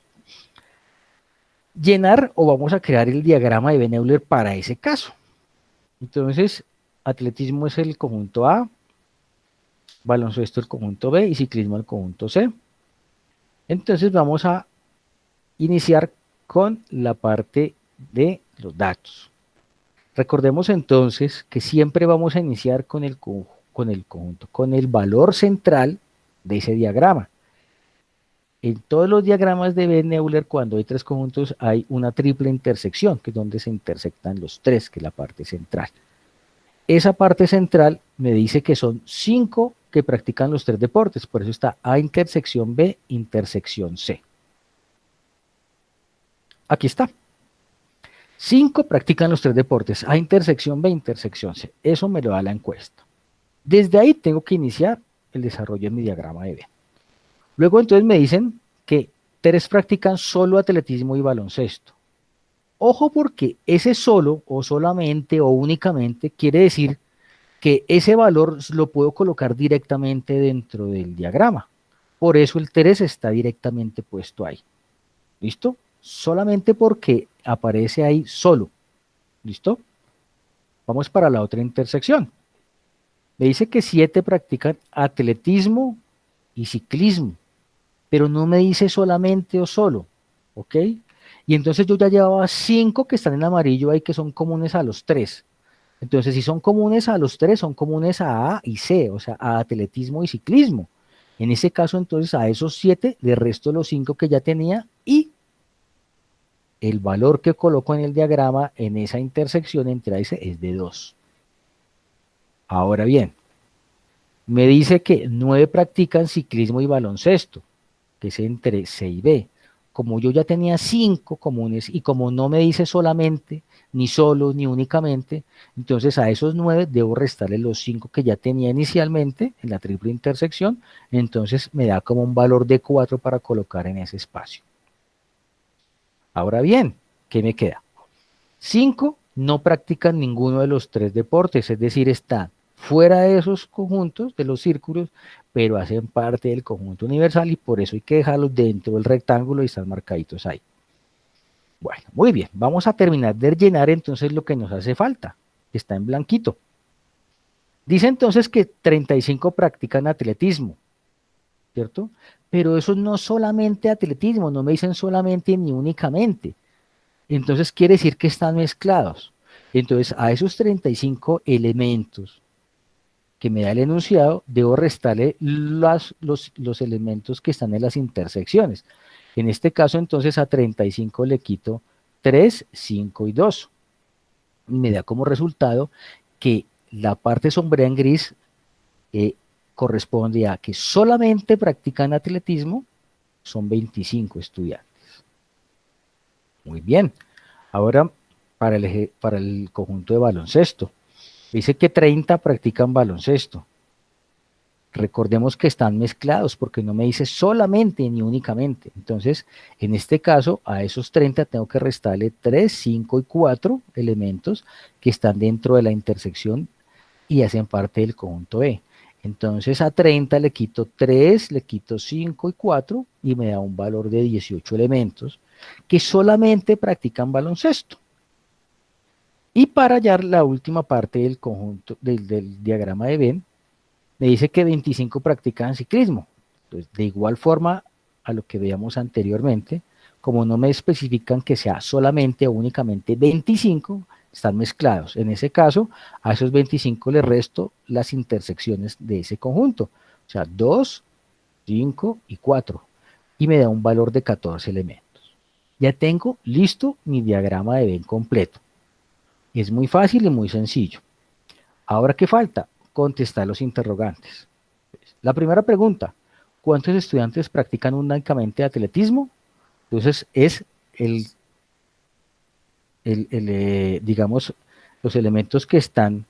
llenar o vamos a crear el diagrama de Venn-Euler para ese caso. Entonces, atletismo es el conjunto A, baloncesto el conjunto B y ciclismo el conjunto C. Entonces vamos a iniciar con la parte de los datos. Recordemos entonces que siempre vamos a iniciar con el conjunto, con el valor central de ese diagrama. En todos los diagramas de Venn-Euler, cuando hay 3 conjuntos, hay una triple intersección, que es donde se intersectan los 3, que es la parte central. Esa parte central me dice que son 5 que practican los 3 deportes, por eso está A intersección B intersección C. Aquí está. 5 practican los 3 deportes, A intersección B intersección C. Eso me lo da la encuesta. Desde ahí tengo que iniciar el desarrollo de mi diagrama de Venn. Luego entonces me dicen que 3 practican solo atletismo y baloncesto. Ojo porque ese solo o solamente o únicamente quiere decir que ese valor lo puedo colocar directamente dentro del diagrama. Por eso el 3 está directamente puesto ahí. ¿Listo? Solamente porque aparece ahí solo. ¿Listo? Vamos para la otra intersección. Me dice que 7 practican atletismo y ciclismo, pero no me dice solamente o solo. ¿Ok? Y entonces yo ya llevaba 5 que están en amarillo ahí que son comunes a los 3. Entonces, si son comunes a los 3, son comunes a y C, o sea, a atletismo y ciclismo. En ese caso, entonces, a esos 7 le resto los 5 que ya tenía y el valor que coloco en el diagrama en esa intersección entre A y C es de 2. Ahora bien, me dice que 9 practican ciclismo y baloncesto, que es entre C y B. Como yo ya tenía 5 comunes y como no me dice solamente, ni solo, ni únicamente, entonces a esos 9 debo restarle los 5 que ya tenía inicialmente en la triple intersección, entonces me da como un valor de 4 para colocar en ese espacio. Ahora bien, ¿qué me queda? 5 no practican ninguno de los 3 deportes, es decir, están fuera de esos conjuntos, de los círculos, pero hacen parte del conjunto universal y por eso hay que dejarlos dentro del rectángulo y están marcaditos ahí. Bueno, muy bien, vamos a terminar de llenar entonces lo que nos hace falta, que está en blanquito. Dice entonces que 35 practican atletismo, ¿cierto? Pero eso no solamente atletismo, no me dicen solamente ni únicamente. Entonces quiere decir que están mezclados. Entonces a esos 35 elementos que me da el enunciado, debo restarle los elementos que están en las intersecciones. En este caso, entonces, a 35 le quito 3, 5 y 2. Y me da como resultado que la parte sombreada en gris corresponde a que solamente practican atletismo, son 25 estudiantes. Muy bien. Ahora, para el conjunto de baloncesto. Dice que 30 practican baloncesto. Recordemos que están mezclados porque no me dice solamente ni únicamente. Entonces, en este caso, a esos 30 tengo que restarle 3, 5 y 4 elementos que están dentro de la intersección y hacen parte del conjunto E. Entonces, a 30 le quito 3, le quito 5 y 4 y me da un valor de 18 elementos que solamente practican baloncesto. Y para hallar la última parte del conjunto, del diagrama de Venn, me dice que 25 practican ciclismo. Entonces, de igual forma a lo que veíamos anteriormente, como no me especifican que sea solamente o únicamente 25, están mezclados. En ese caso, a esos 25 le resto las intersecciones de ese conjunto. O sea, 2, 5 y 4. Y me da un valor de 14 elementos. Ya tengo listo mi diagrama de Venn completo. Es muy fácil y muy sencillo. Ahora, ¿qué falta? Contestar los interrogantes. La primera pregunta, ¿cuántos estudiantes practican únicamente atletismo? Entonces, es digamos, los elementos que están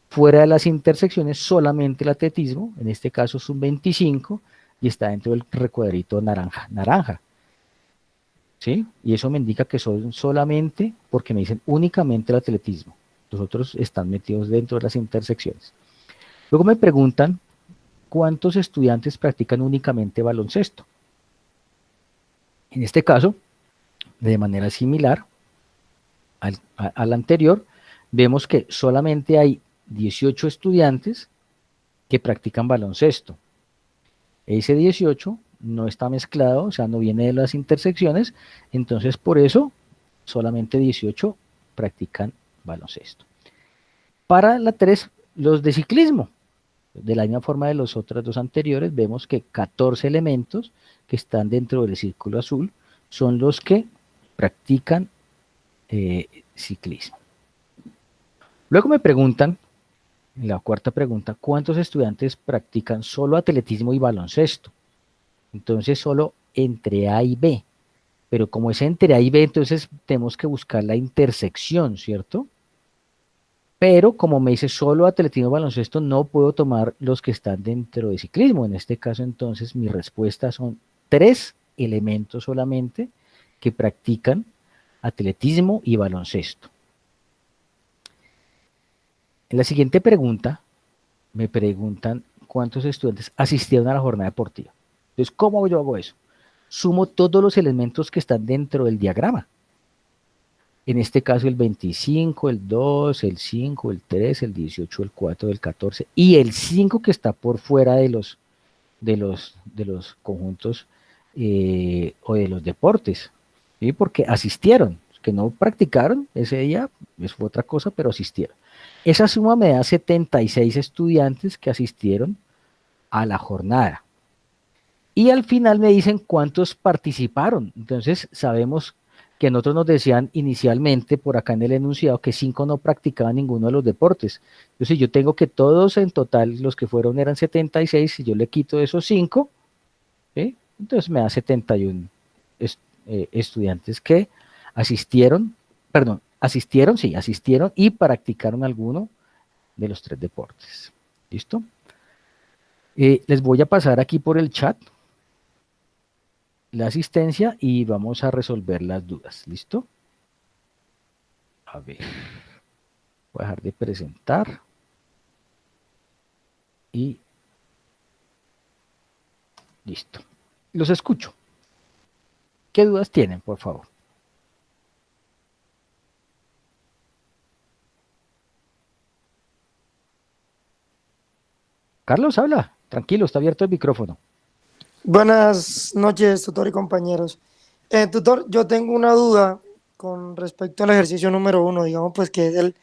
fuera de las intersecciones, solamente el atletismo, en este caso es un 25, y está dentro del recuadrito naranja, ¿sí? Y eso me indica que son solamente, porque me dicen únicamente el atletismo. Los otros están metidos dentro de las intersecciones. Luego me preguntan, ¿cuántos estudiantes practican únicamente baloncesto? En este caso, de manera similar al anterior, vemos que solamente hay 18 estudiantes que practican baloncesto. Ese 18 no está mezclado, o sea, no viene de las intersecciones, entonces por eso solamente 18 practican baloncesto. Para la 3, los de ciclismo. De la misma forma de los otros dos anteriores, vemos que 14 elementos que están dentro del círculo azul son los que practican ciclismo. Luego me preguntan, en la cuarta pregunta, ¿cuántos estudiantes practican solo atletismo y baloncesto? Entonces solo entre A y B. Pero como es entre A y B, entonces tenemos que buscar la intersección, ¿cierto? Pero como me dice solo atletismo y baloncesto, no puedo tomar los que están dentro de ciclismo. En este caso, entonces, mi respuesta son 3 elementos solamente que practican atletismo y baloncesto. En la siguiente pregunta, me preguntan cuántos estudiantes asistieron a la jornada deportiva. Entonces, ¿cómo yo hago eso? Sumo todos los elementos que están dentro del diagrama. En este caso el 25, el 2, el 5, el 3, el 18, el 4, el 14 y el 5 que está por fuera de los conjuntos o de los deportes, ¿sí? Porque asistieron, que no practicaron ese día, eso fue otra cosa, pero asistieron. Esa suma me da 76 estudiantes que asistieron a la jornada. Y al final me dicen cuántos participaron. Entonces sabemos que nosotros nos decían inicialmente por acá en el enunciado que 5 no practicaban ninguno de los deportes. Entonces yo tengo que todos en total, los que fueron eran 76, si yo le quito esos 5, ¿sí? Entonces me da 71 estudiantes que asistieron, perdón, asistieron y practicaron alguno de los 3 deportes. ¿Listo? Les voy a pasar aquí por el chat la asistencia y vamos a resolver las dudas. ¿Listo? A ver, voy a dejar de presentar y listo. Los escucho. ¿Qué dudas tienen, por favor? Carlos, habla. Tranquilo, está abierto el micrófono. Buenas noches, tutor y compañeros. Tutor, yo tengo una duda con respecto al ejercicio número 1, digamos pues que es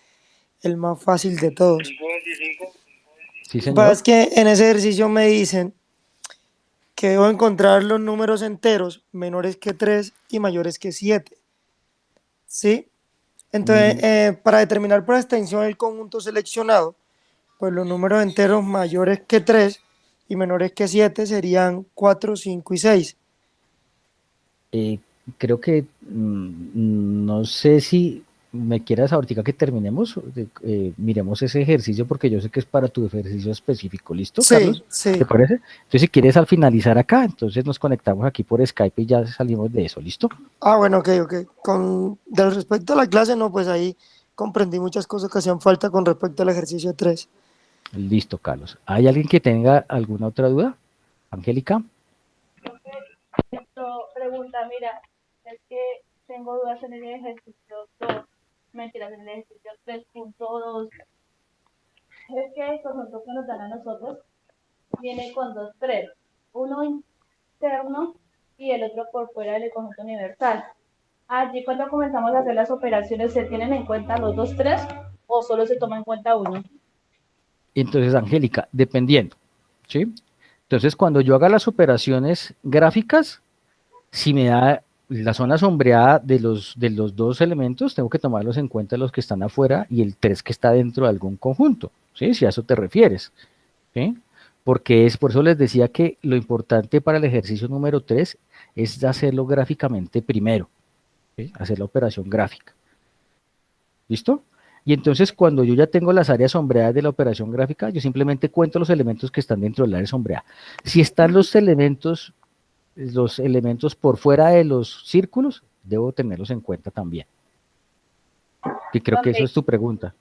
el más fácil de todos. Sí, Lo que pasa es señor. que en ese ejercicio me dicen que debo encontrar los números enteros menores que 3 y mayores que 7, ¿sí? Entonces, Mm, para determinar por extensión el conjunto seleccionado, pues los números enteros mayores que 3 y menores que 7 serían 4, 5 y 6. eh, creo que no sé si me quieras ahorita que terminemos, miremos ese ejercicio porque yo sé que es para tu ejercicio específico. ¿Listo, Sí, Carlos? ¿Te sí. parece? Entonces, si quieres al finalizar acá, entonces nos conectamos aquí por Skype y ya salimos de eso. ¿Listo? Ah, bueno, ok, ok. Del respecto a la clase, no, pues ahí comprendí muchas cosas que hacían falta con respecto al ejercicio 3. Listo, Carlos. ¿Hay alguien que tenga alguna otra duda? Angélica. Pregunta, mira, es que tengo dudas en el ejercicio 2. Mentiras, en el ejercicio 3.2 es que el conjunto que nos dan a nosotros viene con dos tres, uno interno y el otro por fuera del conjunto universal. Allí cuando comenzamos a hacer las operaciones, ¿se tienen en cuenta los dos tres o solo se toma en cuenta uno? Entonces, Angélica, dependiendo, ¿sí? Entonces, cuando yo haga las operaciones gráficas, si me da la zona sombreada de los dos elementos, tengo que tomarlos en cuenta los que están afuera y el 3 que está dentro de algún conjunto, ¿sí? Si a eso te refieres, ¿sí? Porque es por eso les decía que lo importante para el ejercicio número 3 es hacerlo gráficamente primero, ¿sí? Hacer la operación gráfica. ¿Listo? Y entonces cuando yo ya tengo las áreas sombreadas de la operación gráfica, yo simplemente cuento los elementos que están dentro del área sombreada. Si están los elementos por fuera de los círculos, debo tenerlos en cuenta también. Y creo que eso Ok, es tu pregunta.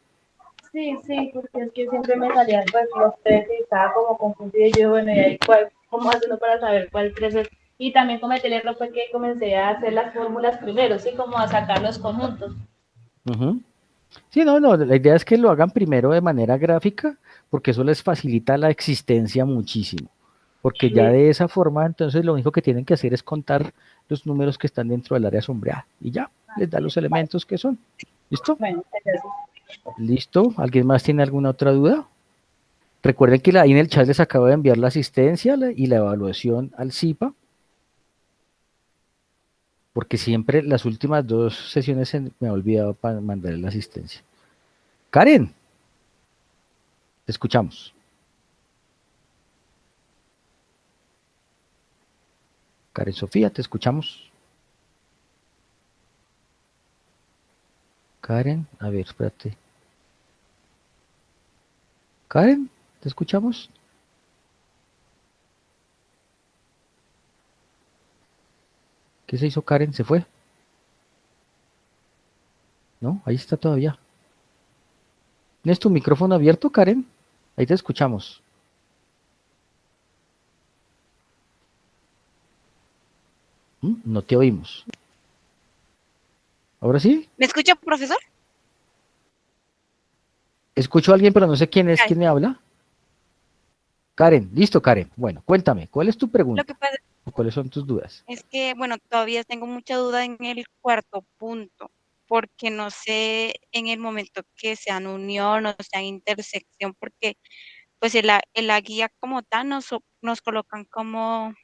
sí, sí, porque es que siempre me salían pues los tres y estaba como confundida y yo, bueno, y ahí cuál, cómo hacerlo para saber cuál tres es. Y también cometí el error fue que comencé a hacer las fórmulas primero, sí, como a sacar los conjuntos. Ujú. Sí, no, no, la idea es que lo hagan primero de manera gráfica, porque eso les facilita la existencia muchísimo. Porque ya Listo. de esa forma, entonces lo único que tienen que hacer es contar los números que están dentro del área sombreada y ya, les da los Vale. elementos que son. ¿Listo? Bueno, gracias. ¿Listo? ¿Alguien más tiene alguna otra duda? Recuerden que ahí en el chat les acabo de enviar la asistencia y la evaluación al CIPA, porque siempre las últimas dos sesiones me ha olvidado para mandar la asistencia. Karen, te escuchamos. Karen Sofía, te escuchamos. Karen, a ver, espérate. Karen, ¿te escuchamos? ¿Qué se hizo Karen? ¿Se fue? No, ahí está todavía. ¿Tienes tu micrófono abierto, Karen? Ahí te escuchamos. No te oímos. ¿Ahora sí? ¿Me escucha, profesor? Escucho a alguien, pero no sé quién es, Ay, quién me habla. Karen, listo, Karen. Bueno, cuéntame, ¿cuál es tu lo que pregunta? pasa ¿O cuáles son tus dudas? es que, bueno, todavía tengo mucha duda en el cuarto punto, porque no sé en el momento que sean unión o sean intersección, porque pues en la guía como tal nos colocan como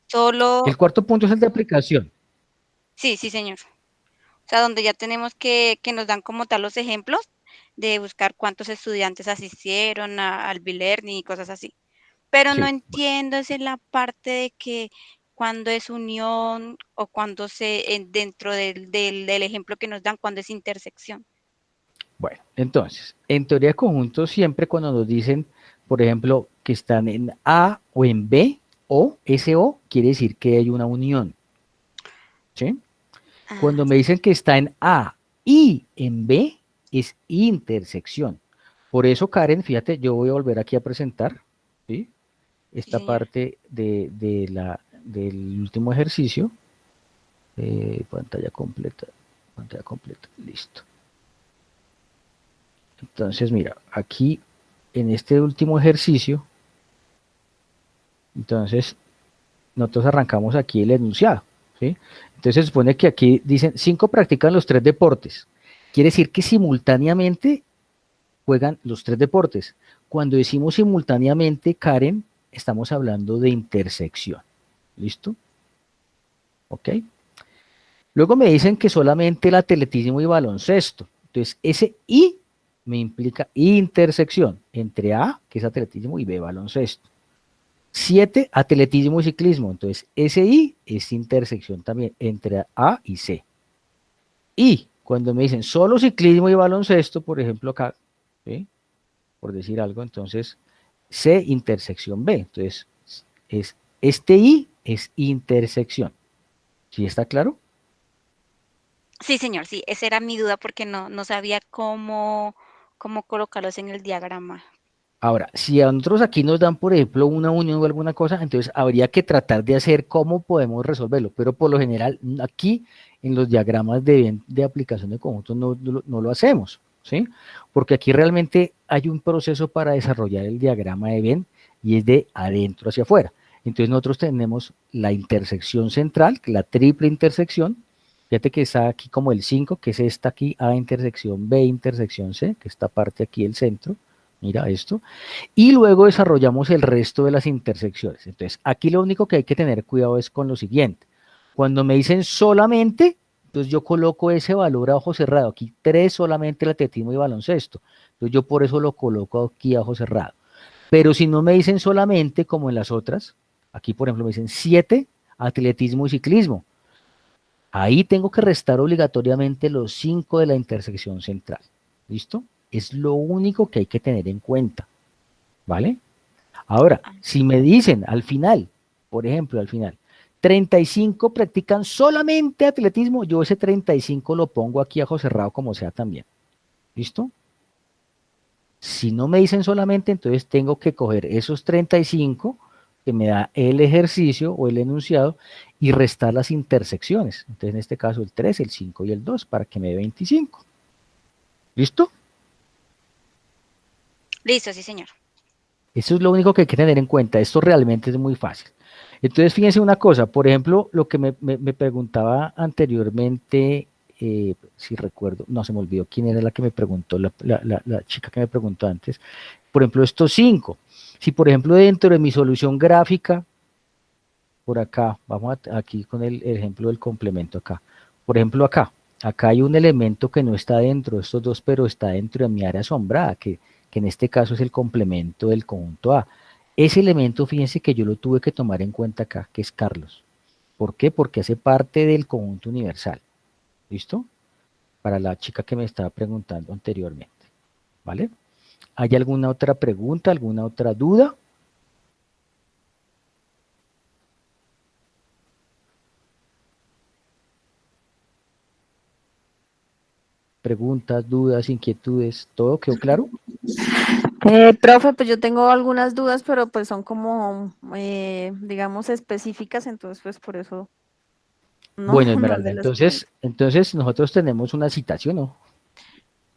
solo, El cuarto punto es el de aplicación. sí, sí, señor. O sea, donde ya tenemos que nos dan como tal los ejemplos de buscar cuántos estudiantes asistieron al B-Learning y cosas así. Pero no Sí, bueno, entiendo es en la parte de que cuando es unión o cuando dentro del ejemplo que nos dan, cuando es intersección. bueno, entonces, en teoría de conjuntos, siempre cuando nos dicen, por ejemplo, que están en A o en B o SO, quiere decir que hay una unión. ¿Sí? Ah, Cuando me dicen que está en A y en B, es intersección. Por eso, Karen, fíjate, yo voy a volver aquí a presentar, ¿sí? sí, Esta señor. parte del último ejercicio. Pantalla completa, listo. Entonces, mira, aquí en este último ejercicio, entonces nosotros arrancamos aquí el enunciado, ¿sí? Entonces se supone que aquí dicen 5 practican los 3 deportes. Quiere decir que simultáneamente juegan los 3 deportes. Cuando decimos simultáneamente, Karen, estamos hablando de intersección. ¿Listo? ¿Ok? Luego me dicen que solamente el atletismo y baloncesto. Entonces, ese I me implica intersección entre A, que es atletismo, y B, baloncesto. 7, atletismo y ciclismo. Entonces, ese I es intersección también entre A y C. Y cuando me dicen solo ciclismo y baloncesto, por ejemplo acá, ¿sí? Por decir algo, entonces C intersección B. Entonces, este I es intersección. ¿Sí está claro? Sí, señor, sí, esa era mi duda porque no sabía cómo colocarlos en el diagrama. Ahora, si a nosotros aquí nos dan, por ejemplo, una unión o alguna cosa, entonces habría que tratar de hacer cómo podemos resolverlo, pero por lo general aquí en los diagramas de aplicación de conjuntos no lo hacemos, ¿sí? Porque aquí realmente hay un proceso para desarrollar el diagrama de Venn y es de adentro hacia afuera. Entonces nosotros tenemos la intersección central, la triple intersección. Fíjate que está aquí como el 5, que es esta aquí, A intersección B intersección C, que esta parte aquí el centro. Mira esto. Y luego desarrollamos el resto de las intersecciones. Entonces, aquí lo único que hay que tener cuidado es con lo siguiente. Cuando me dicen solamente, entonces yo coloco ese valor a ojo cerrado. Aquí 3 solamente el atletismo y baloncesto. Entonces yo por eso lo coloco aquí a ojo cerrado. Pero si no me dicen solamente, como en las otras, aquí por ejemplo me dicen 7, atletismo y ciclismo. Ahí tengo que restar obligatoriamente los 5 de la intersección central. ¿Listo? Es lo único que hay que tener en cuenta. ¿Vale? Ahora, si me dicen al final, por ejemplo, al final, 35 practican solamente atletismo, yo ese 35 lo pongo aquí a ojo cerrado como sea también. ¿Listo? Si no me dicen solamente, entonces tengo que coger esos 35 que me da el ejercicio o el enunciado y restar las intersecciones. Entonces, en este caso, el 3, el 5 y el 2 para que me dé 25. ¿Listo? Listo, sí, señor. Eso es lo único que hay que tener en cuenta. Esto realmente es muy fácil. Entonces, fíjense una cosa. Por ejemplo, lo que me preguntaba anteriormente, si recuerdo, no se me olvidó quién era la que me preguntó, la chica que me preguntó antes. Por ejemplo, estos 5. Si, por ejemplo, dentro de mi solución gráfica, por acá, vamos aquí con el ejemplo del complemento acá. Por ejemplo, acá hay un elemento que no está dentro de estos dos, pero está dentro de mi área asombrada, que en este caso es el complemento del conjunto A. Ese elemento, fíjense que yo lo tuve que tomar en cuenta acá, que es Carlos. ¿Por qué? Porque hace parte del conjunto universal. ¿Listo? Para la chica que me estaba preguntando anteriormente. ¿Vale? ¿Hay alguna otra pregunta, alguna otra duda? Preguntas, dudas, inquietudes, ¿todo quedó claro? Profe, pues yo tengo algunas dudas, pero pues son como, digamos, específicas, entonces pues por eso no, Bueno, no Esmeralda, se las pregunto. entonces nosotros tenemos una citación, ¿no?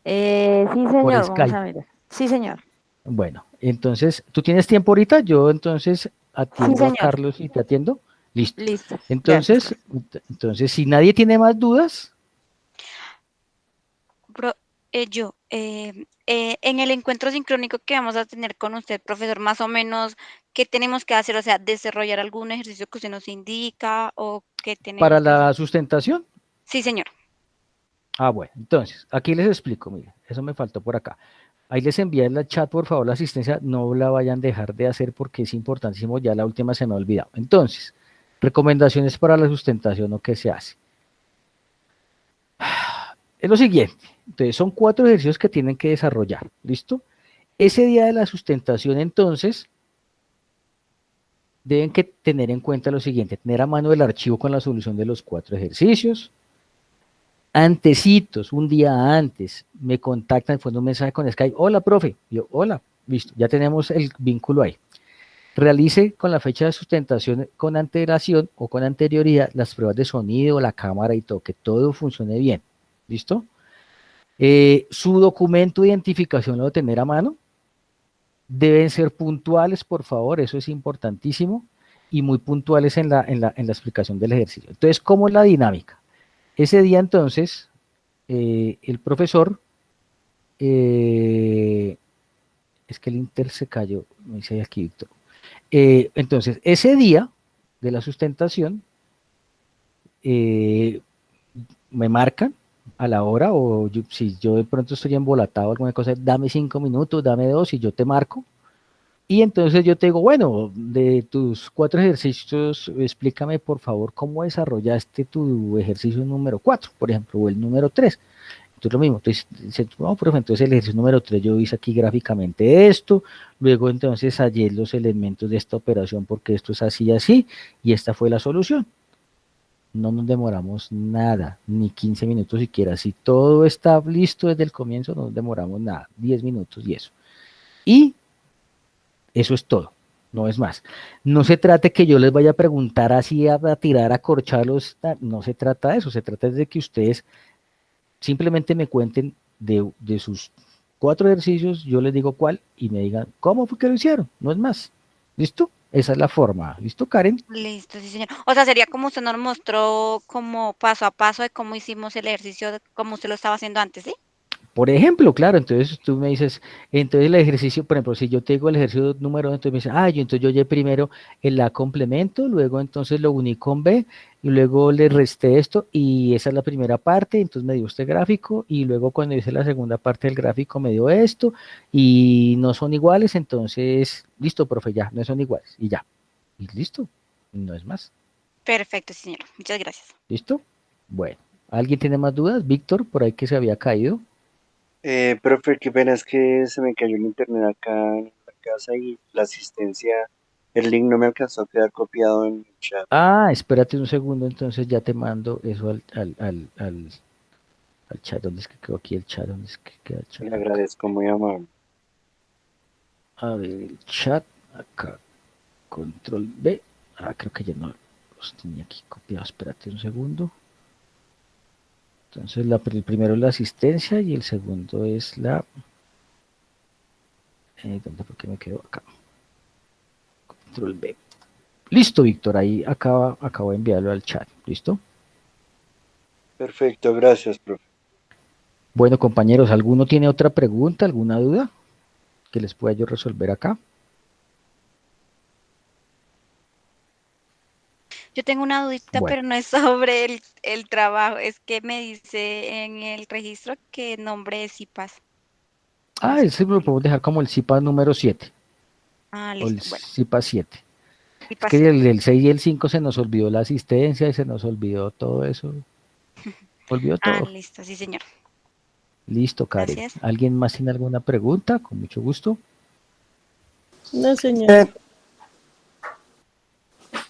Sí, Por señor, vamos Skype. a ver. Sí, señor. Bueno, entonces, ¿tú tienes tiempo ahorita? Yo entonces Sí, atiendo a señor. Carlos y te atiendo. Listo. Listo. Gracias, Entonces, profe. si nadie tiene más dudas, En el encuentro sincrónico que vamos a tener con usted, profesor, más o menos, ¿qué tenemos que hacer? O sea, desarrollar algún ejercicio que usted nos indica o qué para tenemos que hacer. la sustentación. Sí, señor. Ah, bueno, entonces, aquí les explico, mire, eso me faltó por acá. Ahí les envié en la chat, por favor, la asistencia, no la vayan a dejar de hacer porque es importantísimo, ya la última se me ha olvidado. Entonces, recomendaciones para la sustentación o qué se hace. Es lo siguiente, entonces son 4 ejercicios que tienen que desarrollar, ¿listo? Ese día de la sustentación, entonces, deben que tener en cuenta lo siguiente, tener a mano el archivo con la solución de los 4 ejercicios. Antecitos, un día antes, me contactan, después un mensaje con Skype, hola, profe, yo, hola, listo, ya tenemos el vínculo ahí. Realice con la fecha de sustentación con antelación o con anterioridad las pruebas de sonido, la cámara y todo, que todo funcione bien, ¿listo? Su documento de identificación lo debe tener a mano, deben ser puntuales, por favor, eso es importantísimo, y muy puntuales en la explicación del ejercicio. Entonces, ¿cómo es la dinámica? Ese día, entonces, el profesor, es que el Inter se cayó, me dice aquí Víctor. Entonces, ese día de la sustentación, me marcan a la hora, o si yo de pronto estoy embolatado, alguna cosa, dame 5 minutos, dame 2 y yo te marco. Y entonces yo te digo, bueno, de tus 4 ejercicios, explícame por favor cómo desarrollaste tu ejercicio número 4, por ejemplo, o el número 3. Entonces lo mismo, entonces, no, profe, entonces el ejercicio número 3 yo hice aquí gráficamente esto, luego entonces hallé los elementos de esta operación porque esto es así y así, y esta fue la solución. No nos demoramos nada, ni 15 minutos siquiera. Si todo está listo desde el comienzo, no nos demoramos nada, 10 minutos y eso. Y eso es todo. no es más. No se trate que yo les vaya a preguntar así a tirar, a corcharlos, no se trata de eso, se trata de que ustedes simplemente me cuenten de sus 4 ejercicios, yo les digo cuál y me digan cómo fue que lo hicieron, no es más. ¿Listo? Esa es la forma. ¿Listo, Karen? Listo, sí, señor. O sea, sería como usted nos mostró como paso a paso de cómo hicimos el ejercicio, como usted lo estaba haciendo antes, ¿sí? Por ejemplo, claro, entonces tú me dices, entonces el ejercicio, por ejemplo, si yo te digo el ejercicio número 2, entonces me dices, entonces yo ya primero el A complemento, luego entonces lo uní con B, y luego le resté esto, y esa es la primera parte, entonces me dio este gráfico, y luego cuando hice la segunda parte del gráfico me dio esto, y no son iguales, entonces, listo, profe, ya, no son iguales, y ya, y listo, no es más, Perfecto, sí, señor. Muchas gracias. ¿listo? Bueno, ¿alguien tiene más dudas? Víctor, por ahí que se había caído. Profe, qué pena, es que se me cayó el internet acá en la casa y la asistencia, el link no me alcanzó a quedar copiado en el chat. Espérate un segundo, entonces ya te mando eso al chat. ¿Dónde es que quedó aquí el chat? ¿Dónde es que queda el chat? Le Acá. agradezco, muy amable. A ver, el chat, acá, control B. Creo que ya no los tenía aquí copiados. Espérate un segundo. Entonces, el primero es la asistencia y el segundo es la... ¿dónde fue que me quedó? Acá. Control B. Listo, Víctor, ahí acabo de enviarlo al chat. ¿Listo? Perfecto, gracias, profe. Bueno, compañeros, ¿alguno tiene otra pregunta, alguna duda que les pueda yo resolver acá? Yo tengo una dudita, Bueno. pero no es sobre el trabajo. Es que me dice en el registro que nombre es CIPAS. No sé Ese por lo qué. podemos dejar como el CIPA número 7 o el Listo. Bueno, CIPA 7. Es CIPAS que 7. el 6 y el 5 se nos olvidó la asistencia y se nos olvidó todo eso. Olvidó todo. Listo, sí, señor. Listo, Karen. Gracias. ¿Alguien más tiene alguna pregunta? Con mucho gusto. No, señor. Eh, tutor,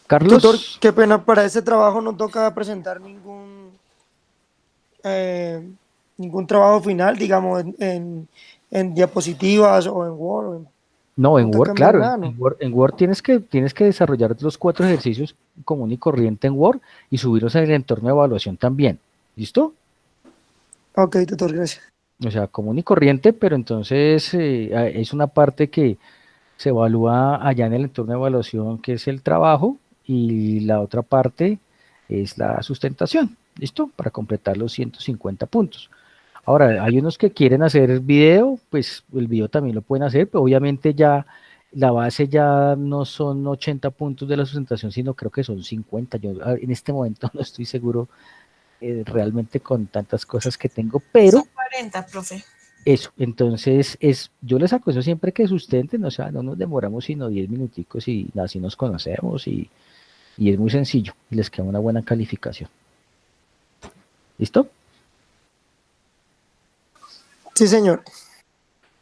Carlos. qué pena, para ese trabajo no toca presentar eh, ningún trabajo final, digamos, en diapositivas o en Word. No, No en Word, toca enviar claro. nada, ¿no? En Word tienes que desarrollar los 4 ejercicios común y corriente en Word y subirlos en el entorno de evaluación también. ¿Listo? Ok, tutor, gracias. O sea, común y corriente, pero entonces es una parte que se evalúa allá en el entorno de evaluación, que es el trabajo, y la otra parte es la sustentación, ¿listo? Para completar los 150 puntos. Ahora, hay unos que quieren hacer video, pues el video también lo pueden hacer, pero obviamente ya la base ya no son 80 puntos de la sustentación, sino creo que son 50. Yo en este momento no estoy seguro realmente con tantas cosas que tengo, pero Son 40, profe. eso, entonces yo les aconsejo siempre que sustenten, o sea, no nos demoramos sino 10 minuticos y así nos conocemos y es muy sencillo y les queda una buena calificación. ¿Listo? Sí, señor.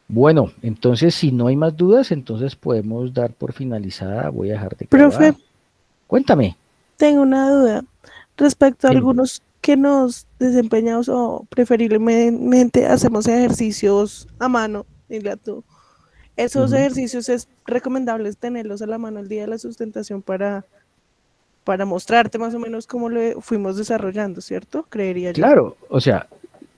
Bueno, entonces si no hay más dudas, entonces podemos dar por finalizada, voy a dejar de Profe, grabar. Cuéntame. tengo una duda respecto a Dime. algunos que nos desempeñamos o preferiblemente hacemos ejercicios a mano. Dile tú. Esos Ujú. ejercicios es recomendable tenerlos a la mano el día de la sustentación para mostrarte más o menos cómo lo fuimos desarrollando, ¿cierto? Creería yo. Claro, o sea,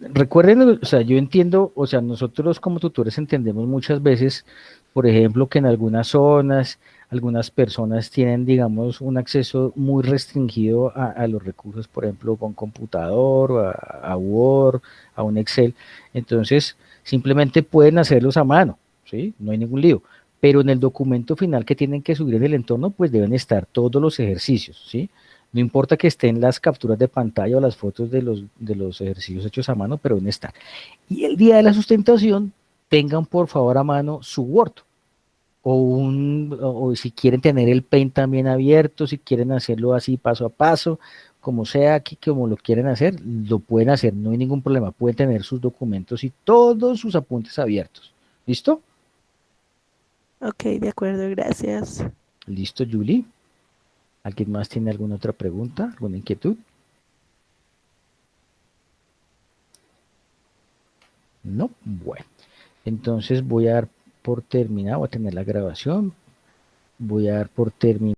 recuerden, o sea, yo entiendo, o sea, nosotros como tutores entendemos muchas veces, por ejemplo, que en algunas zonas, algunas personas tienen, digamos, un acceso muy restringido a los recursos, por ejemplo, a un computador, o a Word, a un Excel. Entonces, simplemente pueden hacerlos a mano, ¿sí? No hay ningún lío. Pero en el documento final que tienen que subir en el entorno, pues deben estar todos los ejercicios, ¿sí? No importa que estén las capturas de pantalla o las fotos de los ejercicios hechos a mano, pero deben estar. Y el día de la sustentación, tengan por favor a mano su Word. O si quieren tener el Paint también abierto, si quieren hacerlo así paso a paso, como sea, aquí como lo quieren hacer, lo pueden hacer, no hay ningún problema. Pueden tener sus documentos y todos sus apuntes abiertos. ¿Listo? Ok, de acuerdo, gracias. ¿Listo, Julie? ¿Alguien más tiene alguna otra pregunta, alguna inquietud? No, bueno. Entonces voy a dar por terminado, voy a tener la grabación. voy a dar por terminado.